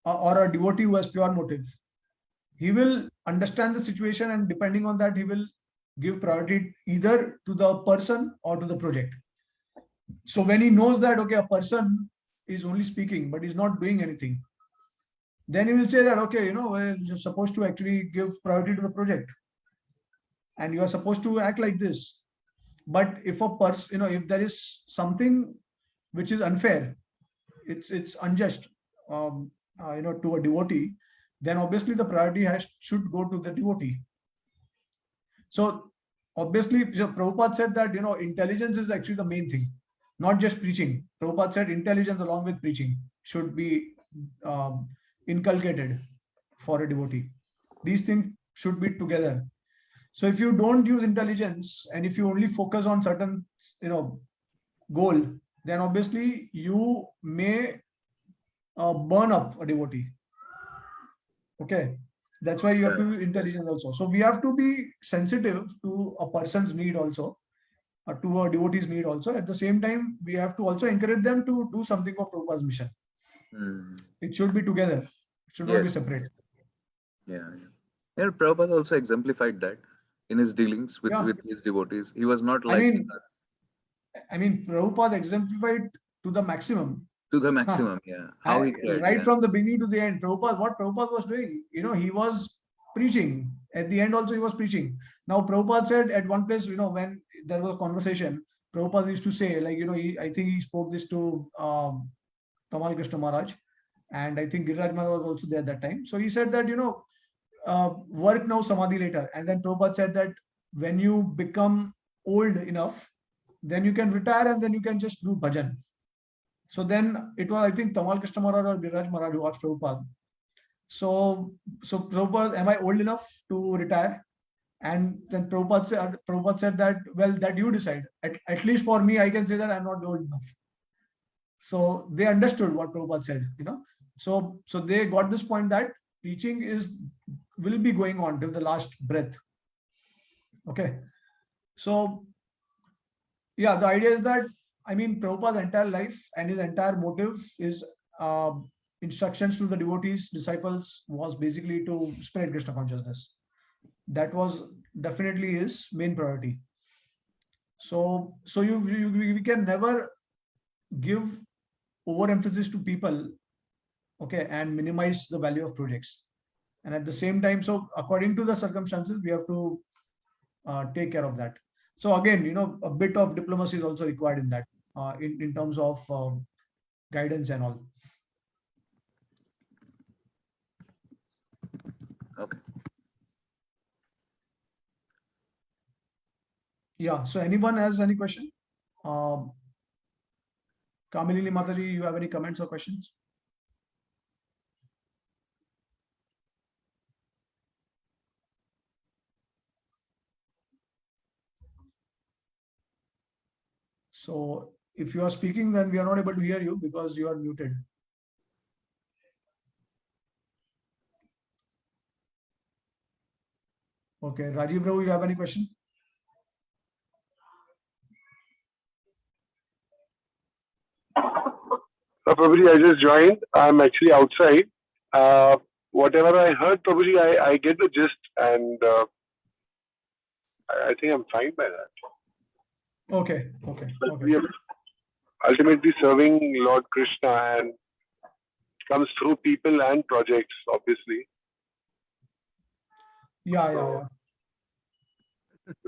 Speaker 1: or a devotee who has pure motive, he will understand the situation, and depending on that, he will give priority either to the person or to the project. So when he knows that, okay, a person is only speaking, but he's not doing anything, then he will say that, okay, well, you're supposed to actually give priority to the project, and you are supposed to act like this. But if a person, if there is something which is unfair, it's unjust, to a devotee, then obviously the priority should go to the devotee. So obviously, Prabhupada said that intelligence is actually the main thing, not just preaching. Prabhupada said intelligence along with preaching should be inculcated for a devotee. These things should be together. So if you don't use intelligence and if you only focus on certain, goal, then obviously you may burn up a devotee. Okay, that's why you have to use intelligence also. So we have to be sensitive to a person's need also, to a devotee's need also. At the same time, we have to also encourage them to do something for Prabhupada's mission. It should be together. It should not be separate.
Speaker 2: Yeah. Prabhupada also exemplified that in his dealings with his devotees. He was not like.
Speaker 1: I mean, Prabhupada exemplified to the maximum.
Speaker 2: To the maximum, How he cared,
Speaker 1: right from the beginning to the end. What Prabhupada was doing, he was preaching. At the end also he was preaching. Now Prabhupada said at one place, when there was a conversation, Prabhupada used to say, like, I think he spoke this to Tamal Krishna Maharaj, and I think Giriraj Maharaj was also there at that time. So he said that, work now, samadhi later. And then Prabhupada said that when you become old enough, then you can retire and then you can just do bhajan. So then it was, I think, Tamal Krishna Maharaj or Giriraj Maharaj who asked Prabhupada. So Prabhupada, am I old enough to retire? And then Prabhupada said that, well, that you decide. At least for me, I can say that I'm not old enough. So they understood what Prabhupada said, So they got this point that preaching will be going on till the last breath. Okay. So yeah, the idea is that, Prabhupada's entire life and his entire motive is instructions to the devotees, disciples, was basically to spread Krishna consciousness. That was definitely his main priority. So we can never give overemphasis to people, okay, and minimize the value of projects. And at the same time, so according to the circumstances, we have to take care of that. So again, a bit of diplomacy is also required in that, in terms of guidance and all.
Speaker 2: Okay.
Speaker 1: Yeah. So anyone has any question? Kamilini Mataji, you have any comments or questions? So if you are speaking, then we are not able to hear you because you are muted. Okay, Rajiv Prabhu, you have any question?
Speaker 3: Prabhuji, I just joined. I'm actually outside. Whatever I heard, Prabhuji, I get the gist, and I think I'm fine by that.
Speaker 1: Okay.
Speaker 3: We are ultimately serving Lord Krishna, and it comes through people and projects, obviously.
Speaker 1: Yeah.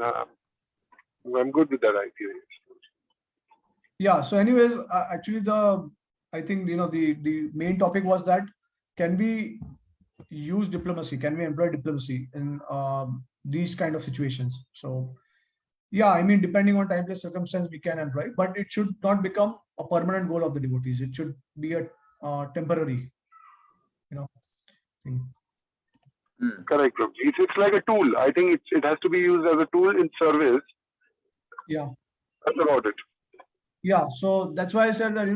Speaker 3: I'm good with that idea.
Speaker 1: Yeah. So anyways, actually I think, the main topic was that, can we use diplomacy? Can we employ diplomacy in these kind of situations? So yeah, depending on time, place, circumstance, we can employ, but it should not become a permanent goal of the devotees. It should be a temporary, thing.
Speaker 3: Correct, Prabhuji. It's like a tool. I think it has to be used as a tool in service.
Speaker 1: Yeah.
Speaker 3: That's about it.
Speaker 1: Yeah. So that's why I said that,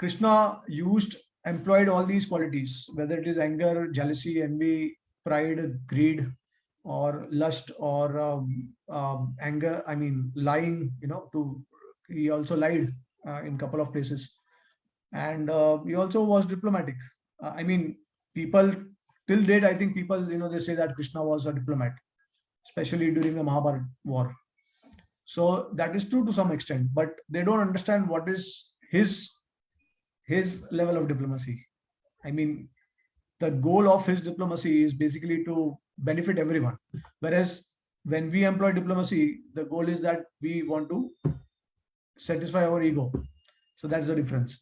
Speaker 1: Krishna employed all these qualities, whether it is anger, jealousy, envy, pride, greed, or lust, or anger, lying, he also lied in a couple of places. And he also was diplomatic. People till date, I think people, they say that Krishna was a diplomat, especially during the Mahabharata war. So that is true to some extent, but they don't understand what is his level of diplomacy. The goal of his diplomacy is basically to benefit everyone. Whereas when we employ diplomacy, the goal is that we want to satisfy our ego. So that's the difference.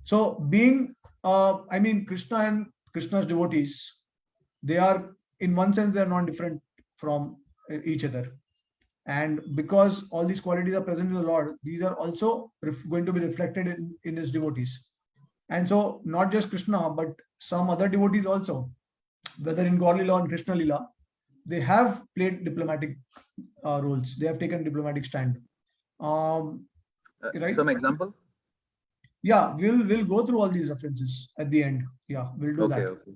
Speaker 1: So being, Krishna and Krishna's devotees, they are, in one sense, they are not different from each other. And because all these qualities are present in the Lord, these are also going to be reflected in his devotees. And so not just Krishna, but some other devotees also, whether in Gaur Lila or in Krishna Lila, they have played diplomatic roles. They have taken diplomatic stand. Right?
Speaker 2: Some example?
Speaker 1: Yeah, we'll go through all these references at the end. Yeah, we'll do that.
Speaker 2: Okay.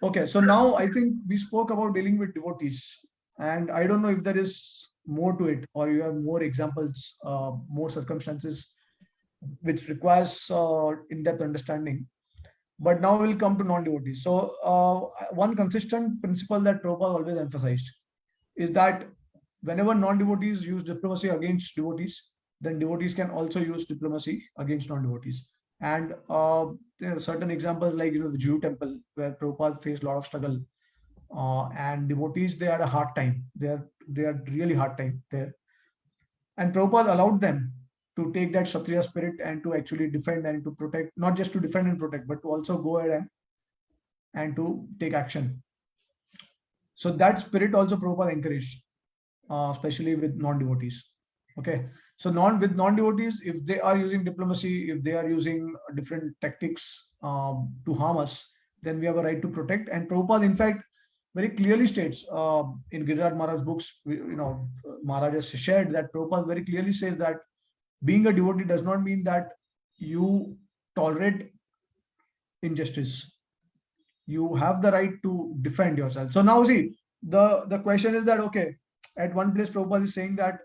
Speaker 1: Okay, so now I think we spoke about dealing with devotees, and I don't know if there is more to it, or you have more examples, more circumstances which requires in-depth understanding. But now we'll come to non-devotees. So one consistent principle that Prabhupada always emphasized is that whenever non-devotees use diplomacy against devotees, then devotees can also use diplomacy against non-devotees. And there are certain examples like the Jew temple where Prabhupada faced a lot of struggle, and devotees, they had a hard time. They had really hard time there, and Prabhupada allowed them to take that Kshatriya spirit and to actually defend and to protect, not just to defend and protect, but to also go ahead and to take action. So that spirit also Prabhupada encouraged, especially with non-devotees. Okay, so with non-devotees, if they are using diplomacy, if they are using different tactics to harm us, then we have a right to protect. And Prabhupada, in fact, very clearly states in Giriraj Maharaj's books, Maharaj has shared that Prabhupada very clearly says that being a devotee does not mean that you tolerate injustice. You have the right to defend yourself. So now see, the question is that, okay, at one place Prabhupada is saying that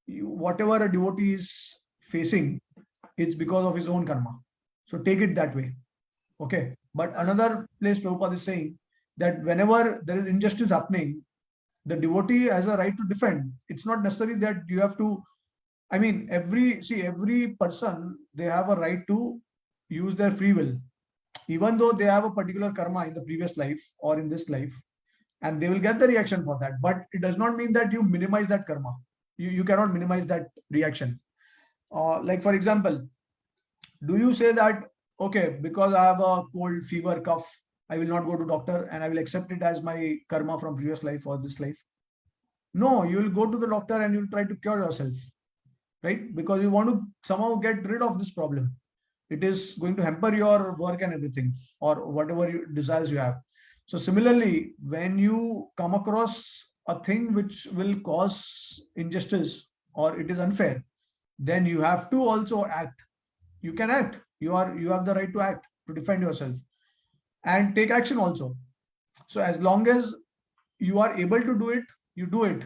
Speaker 1: whatever a devotee is facing, it's because of his own karma. So take it that way. Okay. But another place Prabhupada is saying that whenever there is injustice happening, the devotee has a right to defend. It's not necessary that you have to, I mean, every person, they have a right to use their free will, even though they have a particular karma in the previous life or in this life, and they will get the reaction for that. But it does not mean that you minimize that karma. You cannot minimize that reaction. Like for example, do you say that, okay, because I have a cold, fever, cough, I will not go to doctor and I will accept it as my karma from previous life or this life? No, you will go to the doctor and you will try to cure yourself, right? Because you want to somehow get rid of this problem. It is going to hamper your work and everything, or whatever desires you have. So similarly, when you come across a thing which will cause injustice or it is unfair, then you have to also act. You can act. You have the right to act, to defend yourself and take action also. So as long as you are able to do it, you do it.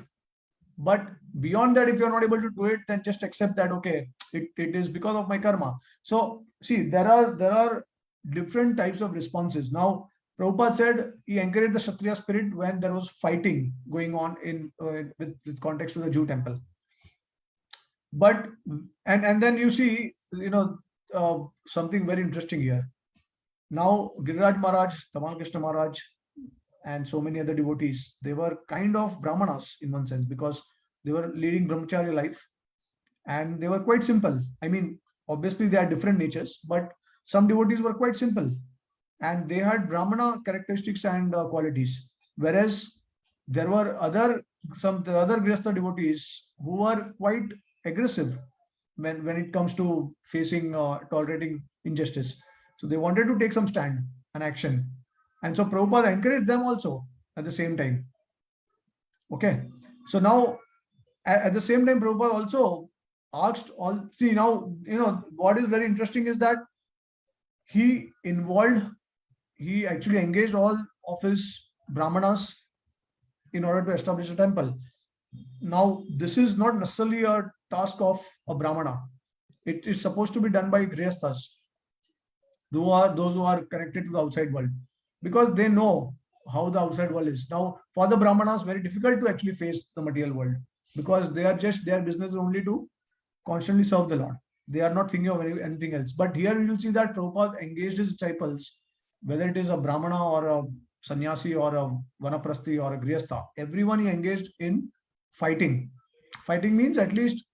Speaker 1: But beyond that, if you're not able to do it, then just accept that, okay, it is because of my karma. So see, there are different types of responses. Now, Prabhupada said he encouraged the Kshatriya spirit when there was fighting going on in with context to the Jew temple. But and then you see, something very interesting here. Now, Giriraj Maharaj, Tamal Krishna Maharaj, and so many other devotees, they were kind of brahmanas in one sense, because they were leading brahmacharya life and they were quite simple. I mean, obviously they are different natures, but some devotees were quite simple and they had brahmana characteristics and qualities, whereas there were the other Grihastha devotees who were quite aggressive when it comes to facing tolerating injustice. So they wanted to take some stand and action, and so Prabhupada encouraged them also at the same time. Okay, so now at the same time, Prabhupada also asked all. See, now what is very interesting is that he actually engaged all of his brahmanas in order to establish a temple. Now, this is not necessarily a task of a brahmana. It is supposed to be done by grihasthas, those who are connected to the outside world, because they know how the outside world is. Now, for the brahmanas, very difficult to actually face the material world, because their business is only to constantly serve the Lord. They are not thinking of anything else. But here you will see that Prabhupada engaged his disciples, whether it is a brahmana or a sannyasi or a vanaprasthi or a grihastha, everyone he engaged in fighting. Fighting means at least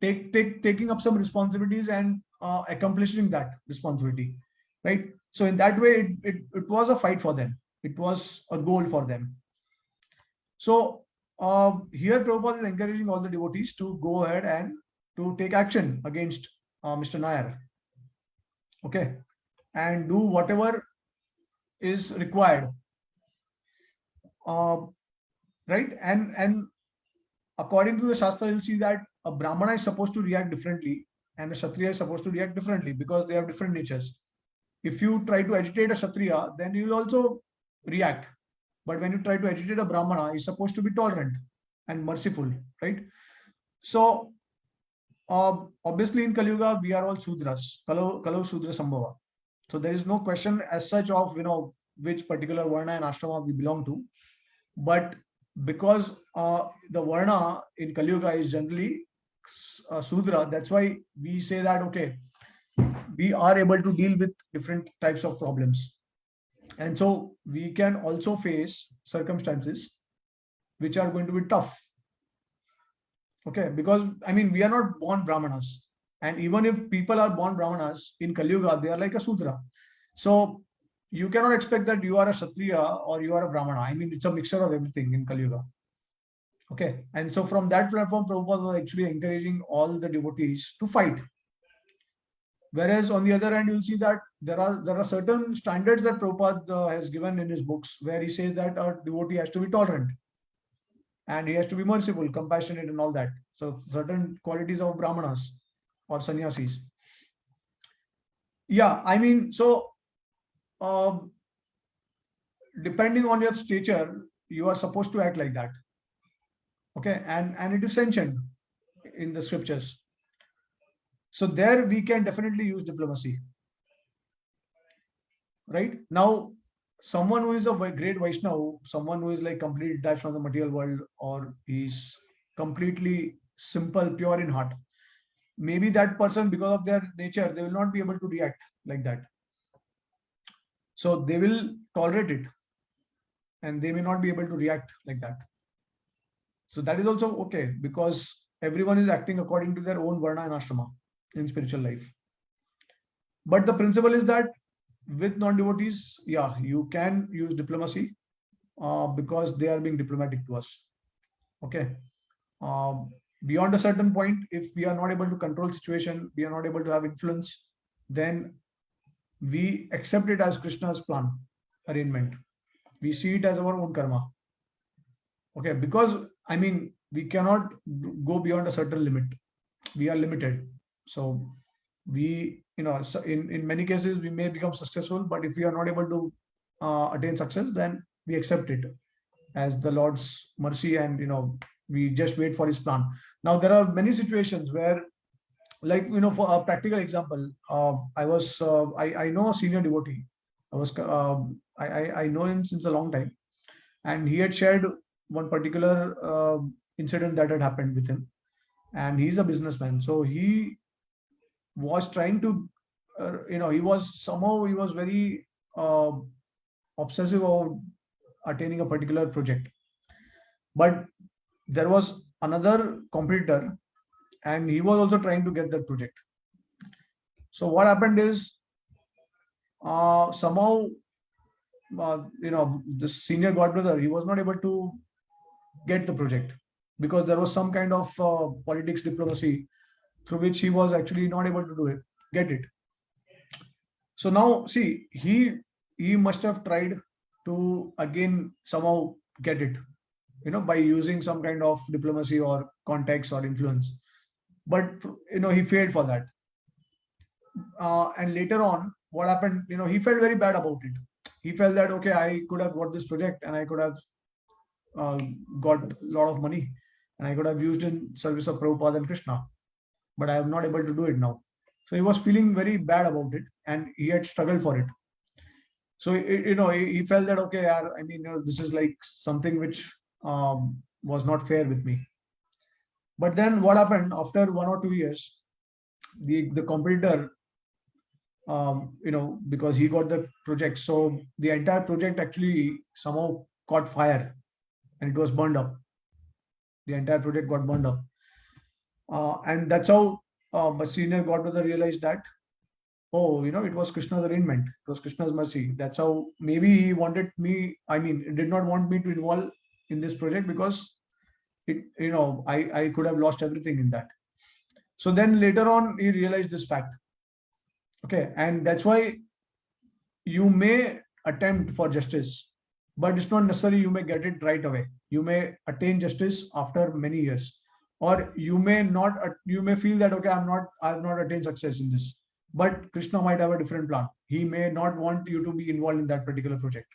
Speaker 1: taking up some responsibilities and accomplishing that responsibility, right? So in that way, it was a fight for them. It was a goal for them. So here Prabhupada is encouraging all the devotees to go ahead and to take action against Mr. Nair. okay, and do whatever is required, right? And according to the Shastra, you'll see that a Brahmana is supposed to react differently and a Kshatriya is supposed to react differently because they have different natures. If you try to agitate a Kshatriya, then you will also react. But when you try to agitate a Brahmana, he's supposed to be tolerant and merciful, right? So obviously in Kali Yuga, we are all Sudras, Kalau Sudra Sambhava. So there is no question as such of, which particular Varna and Ashrama we belong to. But because the Varna in Kali Yuga is generally Sudra, that's why we say that, okay, we are able to deal with different types of problems. And so we can also face circumstances which are going to be tough. Okay, because we are not born Brahmanas. And even if people are born Brahmanas in Kali Yuga, they are like a Sudra. So you cannot expect that you are a Kshatriya or you are a Brahmana. It's a mixture of everything in Kali Yuga. Okay, and so from that platform, Prabhupada was actually encouraging all the devotees to fight. Whereas on the other hand, you'll see that there are certain standards that Prabhupada has given in his books, where he says that a devotee has to be tolerant and he has to be merciful, compassionate, and all that. So certain qualities of Brahmanas or sannyasis. Yeah, so depending on your stature, you are supposed to act like that. Okay, and it is sanctioned in the scriptures. So there we can definitely use diplomacy. Right? Now, someone who is a great Vaishnava, someone who is like completely detached from the material world, or he's completely simple, pure in heart, maybe that person, because of their nature, they will not be able to react like that. So they will tolerate it and they may not be able to react like that. So that is also okay, because everyone is acting according to their own Varna and Ashrama in spiritual life. But the principle is that with non-devotees, yeah, you can use diplomacy because they are being diplomatic to us. Okay. Beyond a certain point, if we are not able to control situation, we are not able to have influence, then we accept it as Krishna's plan, arrangement. We see it as our own karma. Okay, because we cannot go beyond a certain limit. We are limited. So we, in many cases, we may become successful, but if we are not able to attain success, then we accept it as the Lord's mercy, and we just wait for his plan. Now, there are many situations where, like, for a practical example, I know a senior devotee. I know him since a long time, and he had shared one particular incident that had happened with him. And he's a businessman, so he was trying to, he was very obsessive about attaining a particular project. But there was another competitor, and he was also trying to get that project. So what happened is, somehow, the senior godbrother, he was not able to get the project because there was some kind of politics diplomacy through which he was actually not able to get it. So now, see, he must have tried to again somehow get it, by using some kind of diplomacy or contacts or influence. But he failed for that. And later on, what happened? He felt very bad about it. He felt that, okay, I could have got this project and I could have got a lot of money and I could have used in service of Prabhupada and Krishna, but I am not able to do it now. So he was feeling very bad about it, and he had struggled for it. So he felt that, okay, this is like something which was not fair with me. But then what happened after 1 or 2 years, the competitor, because he got the project, so the entire project actually somehow caught fire and it was burned up. The entire project got burned up. And that's how my senior godbrother realized that, oh, it was Krishna's arrangement. It was Krishna's mercy. That's how maybe he wanted me, did not want me to involve in this project because I could have lost everything in that. So then later on, he realized this fact. Okay, and that's why you may attempt for justice, but it's not necessary you may get it right away. You may attain justice after many years, or you may not. You may feel that okay, I've not attained success in this, but Krishna might have a different plan. He may not want you to be involved in that particular project.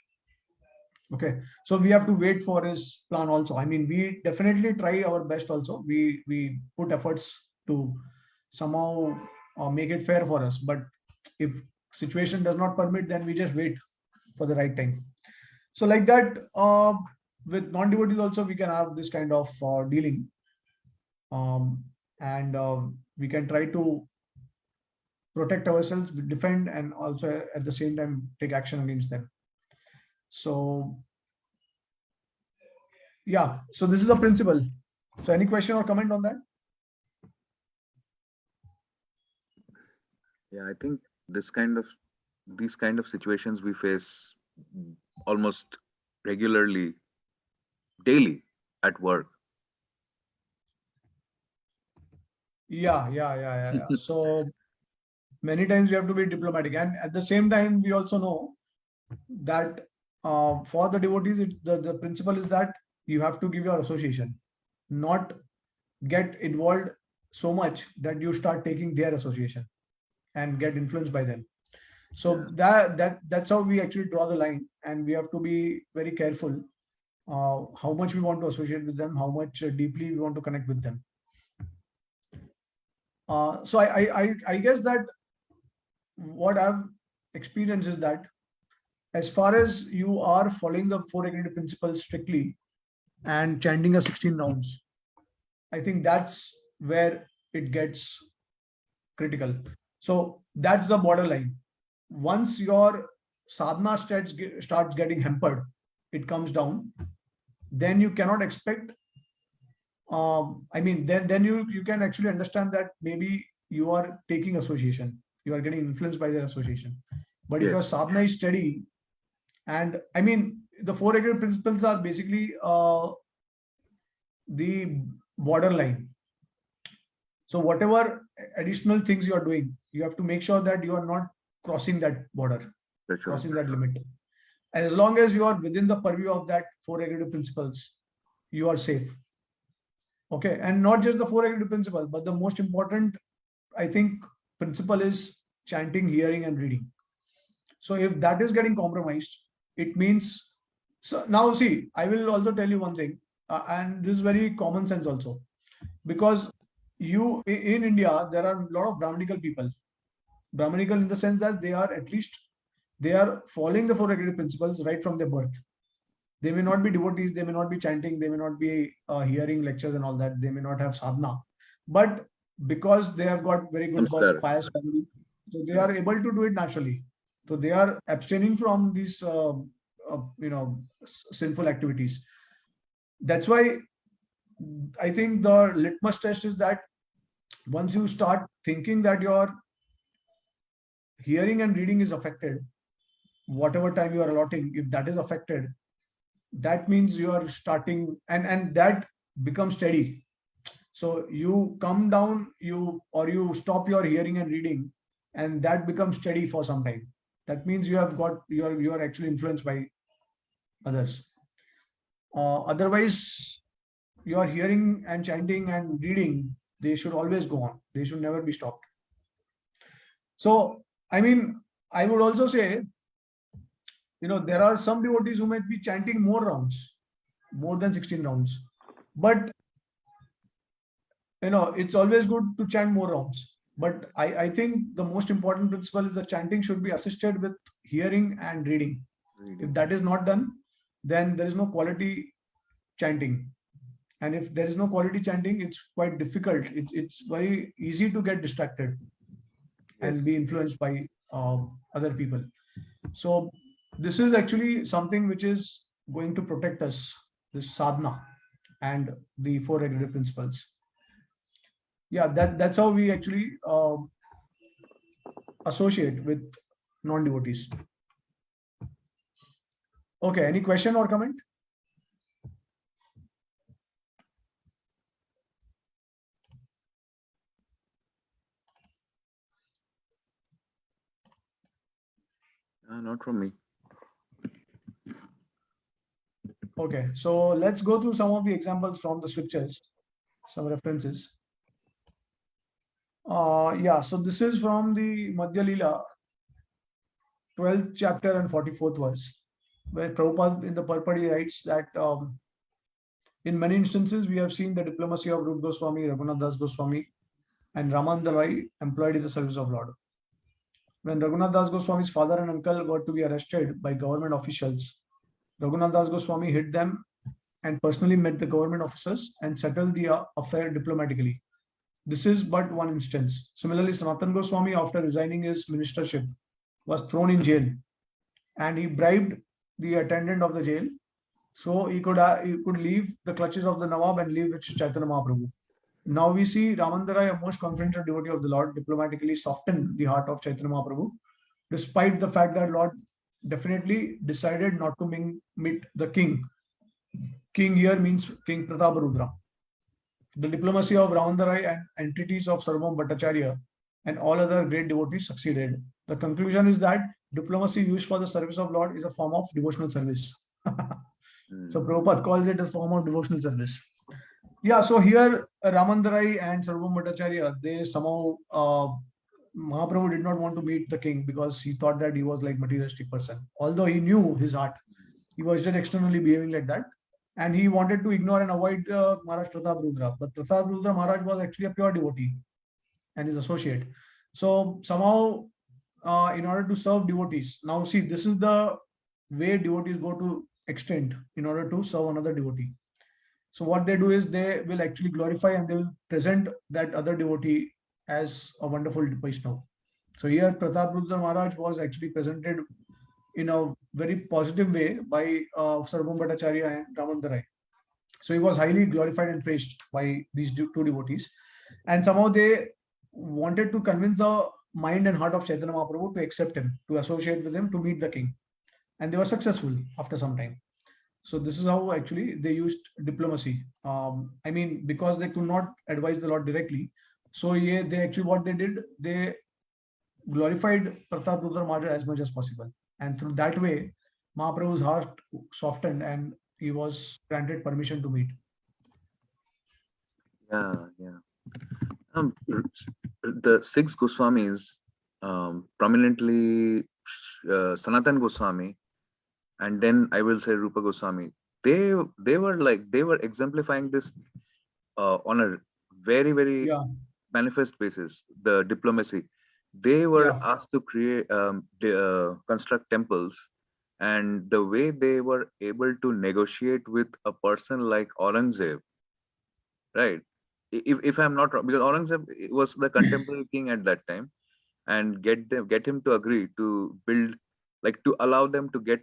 Speaker 1: Okay, so we have to wait for his plan also. I mean, we definitely try our best also. We put efforts to somehow make it fair for us, but if situation does not permit, then we just wait for the right time. So like that, with non-devotees also we can have this kind of dealing, and we can try to protect ourselves, defend, and also at the same time take action against them. So yeah, so this is the principle. So any question or comment on that?
Speaker 2: Yeah, I think these kind of situations we face almost regularly, daily at work.
Speaker 1: Yeah. So many times we have to be diplomatic, and at the same time we also know that for the devotees, the principle is that you have to give your association, not get involved so much that you start taking their association and get influenced by them. So that's how we actually draw the line, and we have to be very careful how much we want to associate with them, how much deeply we want to connect with them. So I guess that what I've experienced is that as far as you are following the four executive principles strictly and chanting a 16 rounds, I think that's where it gets critical. So that's the borderline. Once your sadhana starts getting hampered, it comes down, then you cannot expect. I mean, then you can actually understand that maybe you are taking association, you are getting influenced by their association. But if your
Speaker 2: Yes.
Speaker 1: sadhana is steady, and I mean, the four executive principles are basically the borderline. So whatever additional things you are doing, you have to make sure that you are not crossing that border,
Speaker 2: That's right.
Speaker 1: crossing that limit. And as long as you are within the purview of that four executive principles, you are safe. Okay, and not just the four executive principles, but the most important, I think, principle is chanting, hearing, and reading. So if that is getting compromised, it means. So now see, I will also tell you one thing, and this is very common sense also, because you in India there are a lot of Brahmanical people. Brahmanical in the sense that they are at least they are following the four executive principles right from their birth. They may not be devotees, they may not be chanting, they may not be hearing lectures and all that, they may not have sadhana, but because they have got very good birth, pious family, so they are able to do it naturally. So they are abstaining from these sinful activities. That's why I think the litmus test is that once you start thinking that your hearing and reading is affected, whatever time you are allotting, if that is affected, that means you are starting, and that becomes steady. So you come down, you stop your hearing and reading, and that becomes steady for some time. That means you are actually influenced by others. Otherwise, your hearing and chanting and reading, they should always go on, they should never be stopped. So I mean, I would also say, there are some devotees who might be chanting more rounds, more than 16 rounds, but it's always good to chant more rounds. But I think the most important principle is the chanting should be assisted with hearing and reading. If that is not done, then there is no quality chanting. And if there is no quality chanting, it's quite difficult. It's very easy to get distracted and be influenced by other people. So this is actually something which is going to protect us, this sadhana and the four executive principles. Yeah, that's how we actually associate with non-devotees. Okay, any question or comment?
Speaker 2: Not from me.
Speaker 1: Okay, so let's go through some of the examples from the scriptures, some references. Yeah, so this is from the Madhya Lila, 12th chapter and 44th verse, where Prabhupada in the Purpadi writes that in many instances we have seen the diplomacy of Rup Goswami, Raghunath Das Goswami, and Ramananda Rai employed in the service of Lord. When Raghunath Das Goswami's father and uncle were to be arrested by government officials, Raghunath Das Goswami hid them and personally met the government officers and settled the affair diplomatically. This is but one instance. Similarly, Sanatan Goswami, after resigning his ministership, was thrown in jail, and he bribed the attendant of the jail so he could leave the clutches of the Nawab and live with Chaitanya Mahaprabhu. Now we see Ramananda, a most confident devotee of the Lord, diplomatically soften the heart of Chaitanya Mahaprabhu, despite the fact that Lord definitely decided not to meet the king. King here means King Prataparudra. The diplomacy of Ramananda and entities of Sarvabhauma Bhattacharya and all other great devotees succeeded. The conclusion is that diplomacy used for the service of Lord is a form of devotional service. So Prabhupada calls it a form of devotional service. Yeah, so here Ramananda and Sarvabhauma Bhattacharya, they somehow Mahaprabhu did not want to meet the king because he thought that he was like materialistic person. Although he knew his heart, he was just externally behaving like that. And he wanted to ignore and avoid Maharaj Prataparudra. But Prataparudra Maharaj was actually a pure devotee and his associate. So somehow, in order to serve devotees, now see, this is the way devotees go to extent in order to serve another devotee. So what they do is they will actually glorify and they will present that other devotee as a wonderful Vaishnava. So here Prataparudra Maharaj was actually presented in a very positive way by Sarvabhauma Bhattacharya and Ramananda Rai. So he was highly glorified and praised by these two devotees. And somehow they wanted to convince the mind and heart of Chaitanya Mahaprabhu to accept him, to associate with him, to meet the king. And they were successful after some time. So this is how actually they used diplomacy. I mean, because they could not advise the Lord directly. So yeah, they actually, what they did, they glorified Prataparudra Maharaj as much as possible. And through that way, Mahaprabhu's heart softened and he was granted permission to meet.
Speaker 2: Yeah. The six Goswamis, prominently Sanatan Goswami, and then I will say Rupa Goswami. They were exemplifying this on a very manifest basis. The diplomacy. They were asked to create, construct temples, and the way they were able to negotiate with a person like Aurangzeb, right? If I'm not wrong, because Aurangzeb was the contemporary king at that time, and get him to agree to build, like to allow them to get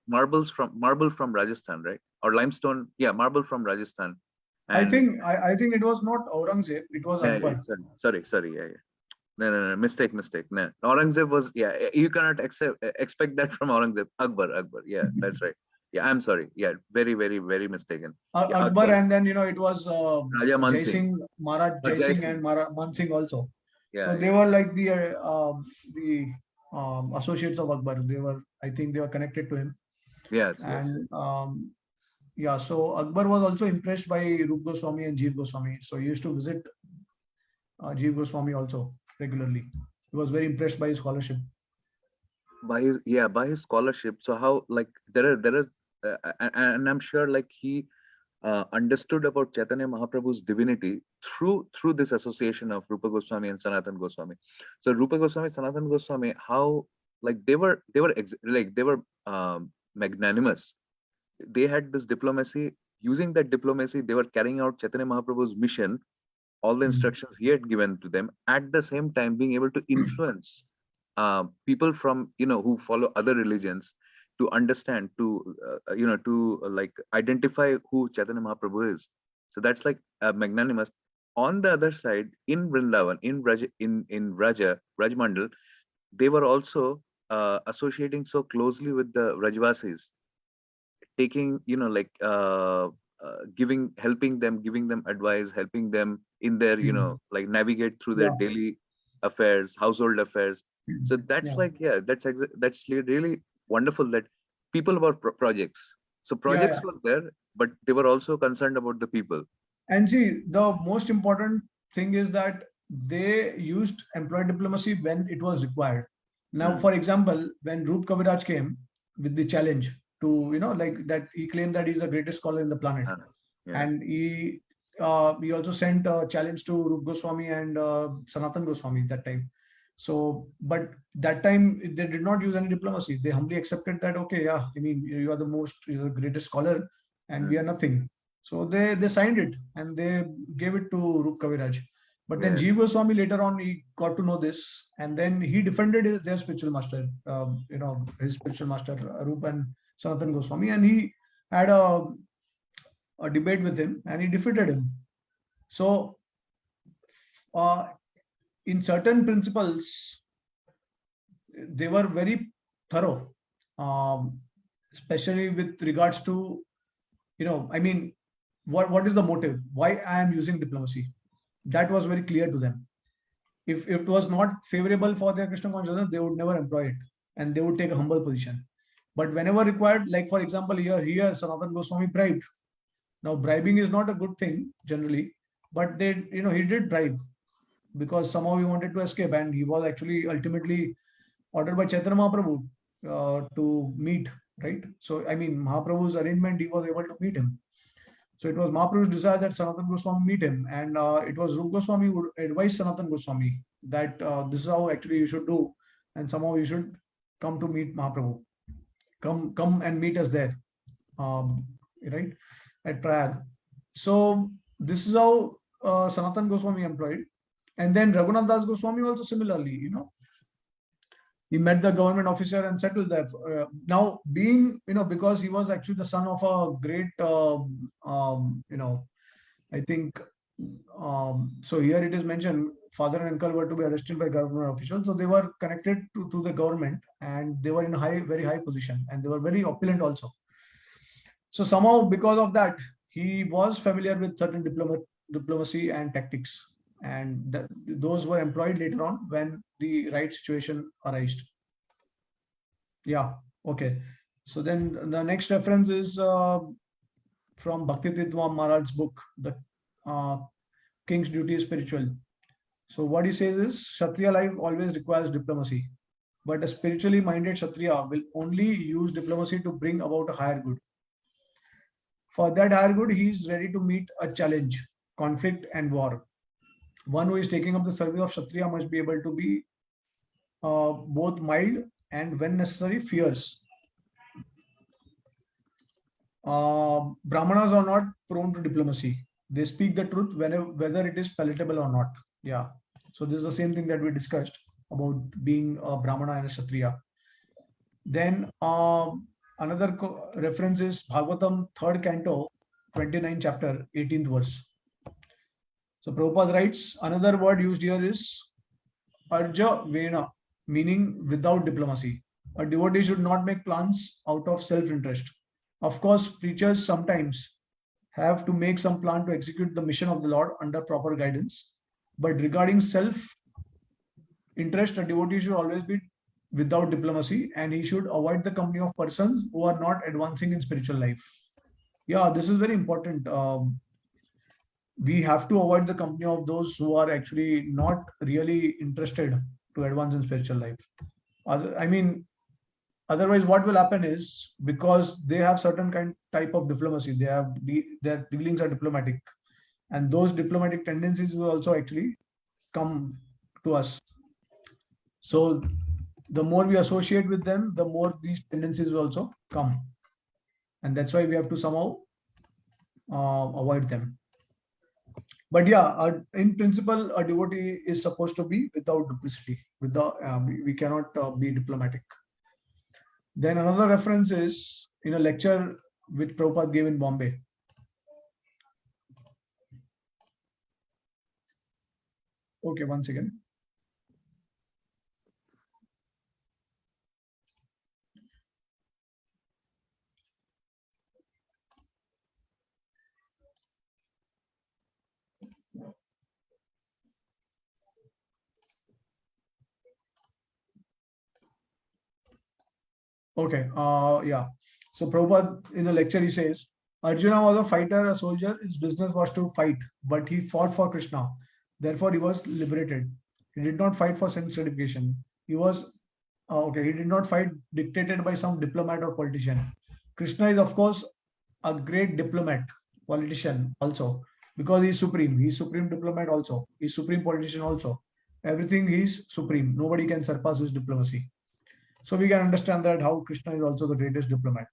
Speaker 2: marble from Rajasthan, right? Or limestone, marble from Rajasthan.
Speaker 1: And I think it was not Aurangzeb, it was Akbar.
Speaker 2: Sorry. No, mistake. No, Aurangzeb was, you cannot expect that from Aurangzeb. Akbar, yeah, that's right. Yeah, I'm sorry. Yeah, very mistaken.
Speaker 1: Akbar, and then it was
Speaker 2: Raja Man
Speaker 1: Jai Singh, Maharaj Jai Singh and Man Singh also. So they were like the associates of Akbar. I think they were connected to him.
Speaker 2: Yes.
Speaker 1: And so Akbar was also impressed by Rup Goswami and Jeev Goswami. So he used to visit Jeev Goswami also regularly. He was very impressed by his scholarship.
Speaker 2: By his scholarship. So how, like, there is and I'm sure like he understood about Chaitanya Mahaprabhu's divinity through this association of Rupa Goswami and Sanatan Goswami. So Rupa Goswami, Sanatan Goswami, how like they were magnanimous. They had this diplomacy. Using that diplomacy, they were carrying out Chaitanya Mahaprabhu's mission, all the instructions he had given to them, at the same time being able to influence people from who follow other religions to understand, to like identify who Chaitanya Mahaprabhu is. So that's like magnanimous. On the other side, in Vrindavan, in Rajmandal, they were also associating so closely with the Rajvasis, taking helping them, giving them advice, helping them in their like navigate through their daily affairs, household affairs. So that's
Speaker 1: Yeah.
Speaker 2: like, yeah, that's really wonderful that people about projects. So
Speaker 1: Yeah,
Speaker 2: projects
Speaker 1: yeah.
Speaker 2: were there, but they were also concerned about the people.
Speaker 1: And see, the most important thing is that they used employee diplomacy when it was required. Now,
Speaker 2: Mm.
Speaker 1: for example, when Roop Kaviraj came with the challenge to, like that, he claimed that he's the greatest scholar in the planet.
Speaker 2: Ah, yeah.
Speaker 1: And he also sent a challenge to Rup Goswami and Sanatan Goswami that time. So, but that time they did not use any diplomacy. They humbly accepted that, okay, yeah, I mean, you're the greatest scholar, and we are
Speaker 2: Mm.
Speaker 1: nothing. So they signed it and they gave it to Rup Kaviraj. But then
Speaker 2: Yeah.
Speaker 1: Jeev Goswami later on he got to know this, and then he defended their spiritual master, his spiritual master Rup and Sanatan Goswami, and he had a debate with him and he defeated him. So, uh, in certain principles, they were very thorough, especially with regards to, I mean, what is the motive? Why I am using diplomacy? That was very clear to them. If it was not favorable for their Krishna consciousness, they would never employ it and they would take a humble position. But whenever required, like for example, here Sanatan Goswami bribed. Now, bribing is not a good thing generally, but he did bribe because somehow he wanted to escape, and he was actually ultimately ordered by Chaitanya Mahaprabhu to meet, right? So, I mean, Mahaprabhu's arrangement, he was able to meet him. So it was Mahaprabhu's desire that Sanatan Goswami meet him, and it was Rup Goswami who advised Sanatan Goswami that this is how actually you should do, and somehow you should come to meet Mahaprabhu. Come and meet us there, um, right, at Prayag. So this is how Sanatan Goswami employed, and then Raghunath Das Goswami also similarly, he met the government officer and settled that. Now, being, because he was actually the son of a great, I think, so here it is mentioned, father and uncle were to be arrested by government officials. So they were connected to the government, and they were in a very high position, and they were very opulent also. So somehow, because of that, he was familiar with certain diplomacy and tactics, and those were employed later on when the right situation arose. Yeah. Okay. So then the next reference is from Bhakti Tidwa Maharaj's book, The uh, King's Duty is Spiritual. So what he says is, Kshatriya life always requires diplomacy, but a spiritually minded Kshatriya will only use diplomacy to bring about a higher good. For that higher good, he is ready to meet a challenge, conflict, and war. One who is taking up the service of Kshatriya must be able to be both mild and, when necessary, fierce. Brahmanas are not prone to diplomacy. They speak the truth whether it is palatable or not. Yeah. So this is the same thing that we discussed about being a Brahmana and a Kshatriya. Then another reference is Bhagavatam 3rd canto, 29 chapter, 18th verse. So Prabhupada writes, another word used here is Arja Vena, meaning without diplomacy. A devotee should not make plans out of self-interest. Of course, preachers sometimes have to make some plan to execute the mission of the Lord under proper guidance. But regarding self-interest, a devotee should always be without diplomacy, and he should avoid the company of persons who are not advancing in spiritual life. Yeah, this is very important. We have to avoid the company of those who are actually not really interested to advance in spiritual life. I mean, otherwise, what will happen is, because they have certain type of diplomacy, their dealings are diplomatic, and those diplomatic tendencies will also actually come to us. So the more we associate with them, the more these tendencies will also come, and that's why we have to somehow avoid them. But yeah, in principle, a devotee is supposed to be without duplicity. We cannot be diplomatic. Then another reference is in a lecture which Prabhupada gave in Bombay. Okay, once again. Okay. Yeah. So Prabhupada in the lecture he says Arjuna was a fighter, a soldier. His business was to fight, but he fought for Krishna. Therefore, he was liberated. He did not fight for sense gratification. He was okay. He did not fight dictated by some diplomat or politician. Krishna is of course a great diplomat, politician also, because he's supreme. He's supreme diplomat also. He's supreme politician also. Everything he's supreme. Nobody can surpass his diplomacy. So we can understand that how Krishna is also the greatest diplomat.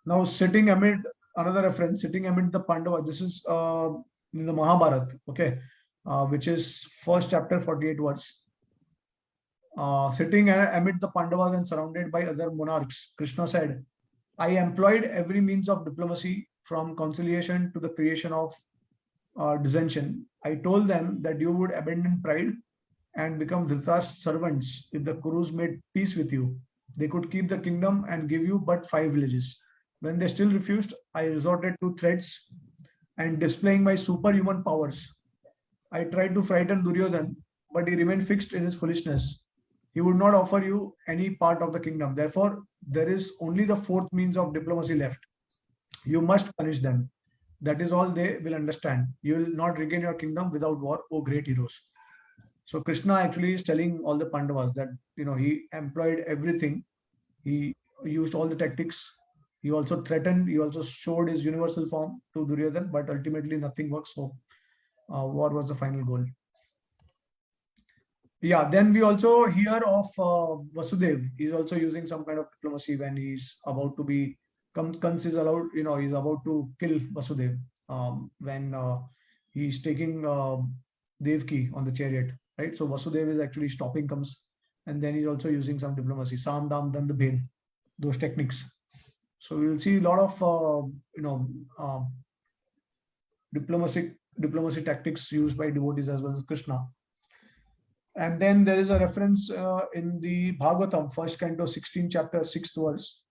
Speaker 1: Now, sitting amid another reference, sitting amid the Pandava. This is in the Mahabharata, okay, which is first chapter 48 verse. Sitting amid the Pandavas and surrounded by other monarchs, Krishna said, I employed every means of diplomacy from conciliation to the creation of dissension. I told them that you would abandon pride and become Dhritarashtra's servants if the Kurus made peace with you. They could keep the kingdom and give you but 5 villages. When they still refused, I resorted to threats and displaying my superhuman powers. I tried to frighten Duryodhan, but he remained fixed in his foolishness. He would not offer you any part of the kingdom. Therefore, there is only the 4th means of diplomacy left. You must punish them. That is all they will understand. You will not regain your kingdom without war, O great heroes. So Krishna actually is telling all the Pandavas that he employed everything. He used all the tactics. He also threatened. He also showed his universal form to Duryodhan, but ultimately nothing worked. So war was the final goal. Yeah. Then we also hear of Vasudev. He's also using some kind of diplomacy when he's about to be. Kans is allowed. He's about to kill Vasudev when he's taking Devki on the chariot. Right. So Vasudev is actually stopping Kams, and then he's also using some diplomacy. Sam Dam Dand Bhed, those techniques. So we will see a lot of diplomacy tactics used by devotees as well as Krishna. And then there is a reference in the Bhagavatam, first canto, 16th chapter, 6th verse.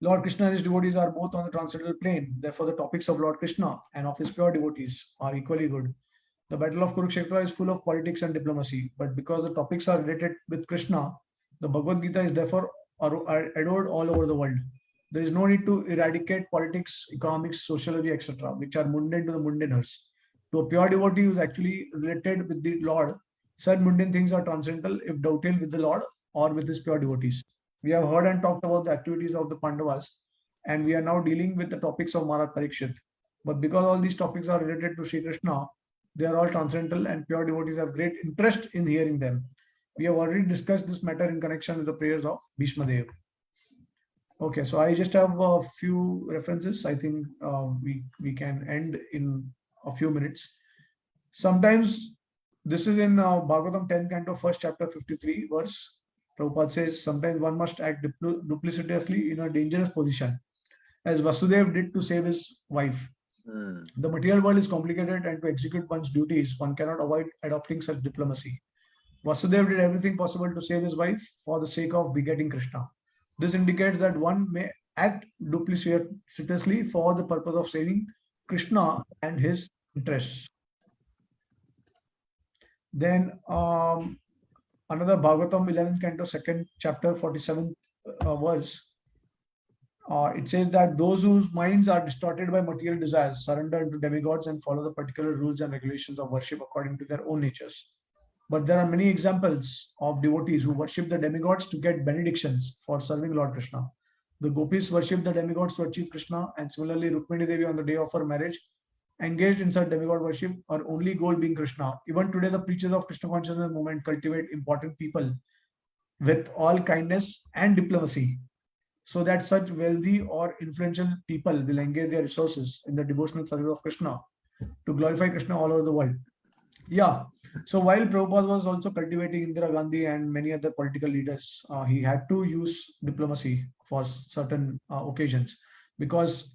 Speaker 1: Lord Krishna and his devotees are both on the transcendental plane. Therefore, the topics of Lord Krishna and of his pure devotees are equally good. The battle of Kurukshetra is full of politics and diplomacy, but because the topics are related with Krishna, the Bhagavad Gita is therefore adored all over the world. There is no need to eradicate politics, economics, sociology, etc., which are mundane to the mundaners. To a pure devotee who is actually related with the Lord, such mundane things are transcendental if dovetailed with the Lord or with his pure devotees. We have heard and talked about the activities of the Pandavas, and we are now dealing with the topics of Maharaj Parikshit. But because all these topics are related to Sri Krishna, they are all transcendental and pure devotees have great interest in hearing them. We have already discussed this matter in connection with the prayers of Bhishma Dev. Okay, so I just have a few references. I think we can end in a few minutes. Sometimes this is in Bhagavatam 10 canto, first chapter, 53 verse. Prabhupada says, sometimes one must act duplicitously in a dangerous position, as Vasudev did to save his wife. The material world is complicated, and to execute one's duties, one cannot avoid adopting such diplomacy. Vasudev did everything possible to save his wife for the sake of begetting Krishna. This indicates that one may act duplicitously for the purpose of saving Krishna and his interests. Then another Bhagavatam 11th canto, 2nd chapter, 47th verse. It says that those whose minds are distorted by material desires surrender to demigods and follow the particular rules and regulations of worship according to their own natures. But there are many examples of devotees who worship the demigods to get benedictions for serving Lord Krishna. The gopis worship the demigods to achieve Krishna, and similarly Rukmini Devi on the day of her marriage engaged in such demigod worship, her only goal being Krishna. Even today, the preachers of Krishna consciousness movement cultivate important people with all kindness and diplomacy, so that such wealthy or influential people will engage their resources in the devotional service of Krishna to glorify Krishna all over the world. Yeah. So while Prabhupada was also cultivating Indira Gandhi and many other political leaders, he had to use diplomacy for certain occasions, because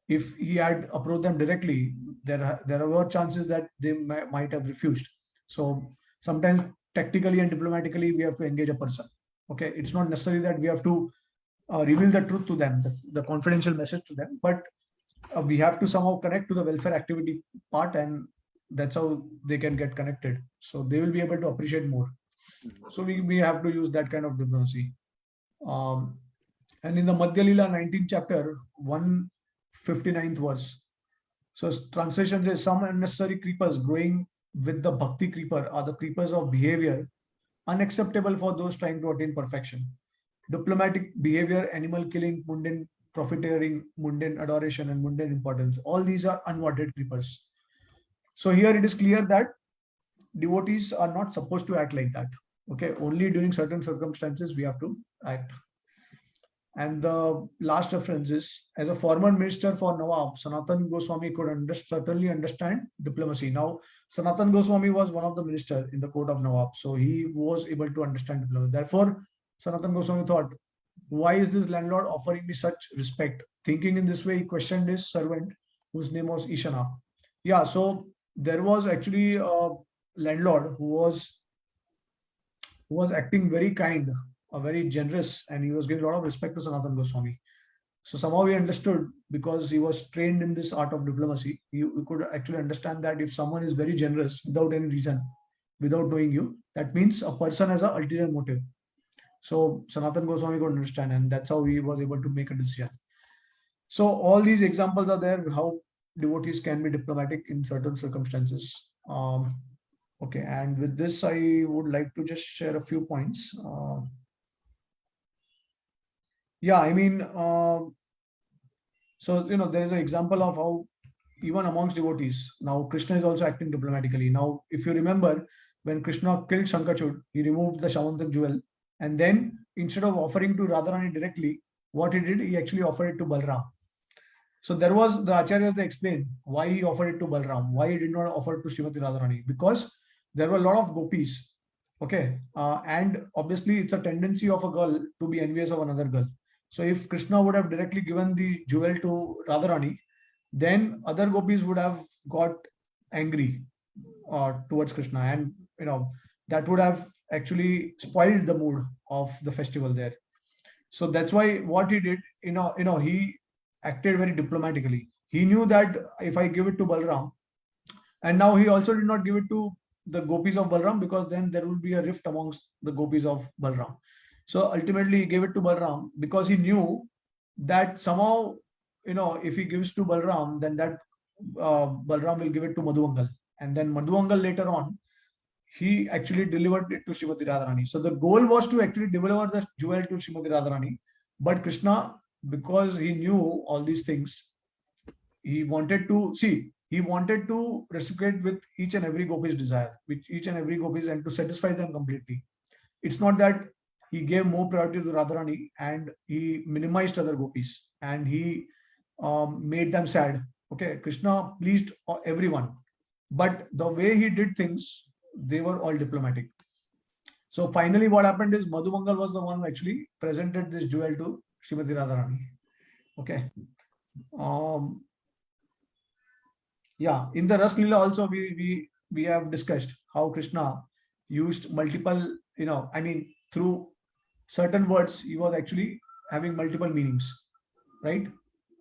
Speaker 1: if he had approached them directly, there were chances that they might have refused. So sometimes tactically and diplomatically, we have to engage a person. Okay, it's not necessary that we have to reveal the truth to them, the confidential message to them, but we have to somehow connect to the welfare activity part, and that's how they can get connected. So they will be able to appreciate more. So we have to use that kind of diplomacy. And in the Madhya Lila 19th chapter, 159th verse. So translation says, some unnecessary creepers growing with the bhakti creeper are the creepers of behavior unacceptable for those trying to attain perfection. Diplomatic behavior, animal killing, mundane profiteering, mundane adoration, and mundane importance. All these are unwanted creepers. So here it is clear that devotees are not supposed to act like that. Okay, only during certain circumstances we have to act. And the last reference is, as a former minister for Nawab, Sanatan Goswami could certainly understand diplomacy. Now, Sanatan Goswami was one of the ministers in the court of Nawab, so he was able to understand diplomacy. Therefore, Sanatan Goswami thought, why is this landlord offering me such respect? Thinking in this way, he questioned his servant, whose name was Ishana. Yeah, so there was actually a landlord who was acting very kind, very generous, and he was giving a lot of respect to Sanatan Goswami. So somehow he understood, because he was trained in this art of diplomacy, you could actually understand that if someone is very generous without any reason, without knowing you, that means a person has an ulterior motive. So Sanatan Goswami could understand, and that's how he was able to make a decision. So all these examples are there, how devotees can be diplomatic in certain circumstances. Okay, and with this, I would like to just share a few points. Yeah, I mean, so there is an example of how even amongst devotees, now Krishna is also acting diplomatically. Now, if you remember, when Krishna killed Shankachud, he removed the Shamantak jewel, and then instead of offering to Radharani directly, what he did, he actually offered it to Balram. So there was, the Acharyas, they explained why he offered it to Balram, why he did not offer it to Srimati Radharani, because there were a lot of gopis. Okay, and obviously it's a tendency of a girl to be envious of another girl. So if Krishna would have directly given the jewel to Radharani, then other gopis would have got angry towards Krishna, and that would have actually spoiled the mood of the festival there. So that's why what he did, he acted very diplomatically. He knew that if I give it to Balram, and now he also did not give it to the gopis of Balram, because then there will be a rift amongst the gopis of Balram. So ultimately he gave it to Balram because he knew that somehow, if he gives to Balram, then that Balram will give it to Madhuvangal. And then Madhuvangal later on, he actually delivered it to Srimati Radharani. So the goal was to actually deliver the jewel to Srimati Radharani. But Krishna, because he knew all these things, he wanted to reciprocate with each and every gopi's desire, with each and every gopi's, and to satisfy them completely. It's not that he gave more priority to Radharani and he minimized other gopis and he made them sad. Okay, Krishna pleased everyone, but the way he did things, they were all diplomatic. So finally, what happened is Madhuvangal was the one who actually presented this jewel to Srimati Radharani. Okay. Yeah, in the Ras Leela also we have discussed how Krishna used multiple, through certain words, he was actually having multiple meanings, right?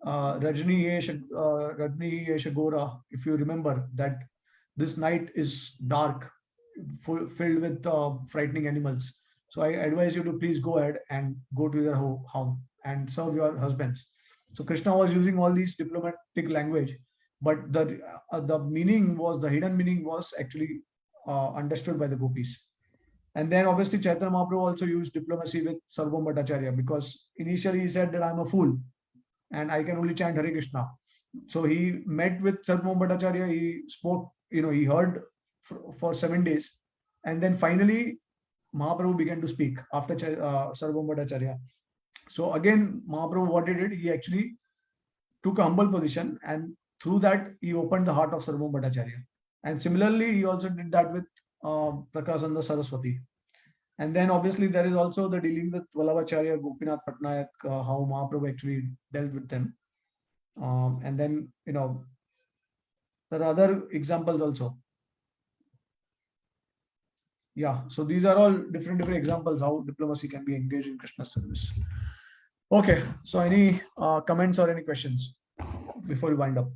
Speaker 1: Rajni Yesha Gora, if you remember that this night is dark, filled with frightening animals. So I advise you to please go ahead and go to your home and serve your husbands. So Krishna was using all these diplomatic language, but the meaning was, the hidden meaning was actually understood by the gopis. And then obviously Chaitanya Mahaprabhu also used diplomacy with Sarvabhauma Bhattacharya, because initially he said that I'm a fool and I can only chant Hare Krishna. So he met with Sarvabhauma Bhattacharya, he spoke, he heard for 7 days. And then finally Mahaprabhu began to speak after Sarvabhauma Bhattacharya. So again, Mahaprabhu, what he did, he actually took a humble position, and through that he opened the heart of Sarvabhauma Bhattacharya. And similarly, he also did that with Prakashananda Saraswati. And then obviously there is also the dealing with Vallabhacharya, Gopinath Patnaik, how Mahaprabhu actually dealt with them. And then, there are other examples also. Yeah, so these are all different examples how diplomacy can be engaged in Krishna's service. Okay, so any comments or any questions before we wind up?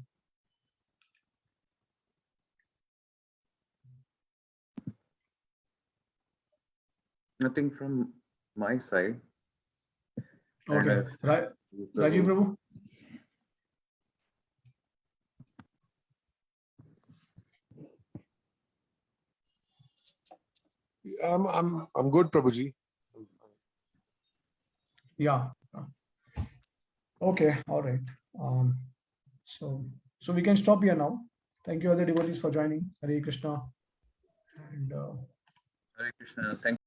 Speaker 2: Nothing from my side.
Speaker 1: Okay. Rajiv Prabhu.
Speaker 4: I'm good, Prabhuji.
Speaker 1: Yeah. Okay. All right. So we can stop here now. Thank you, other devotees, for joining. Hare Krishna. And
Speaker 2: Hare Krishna. Thank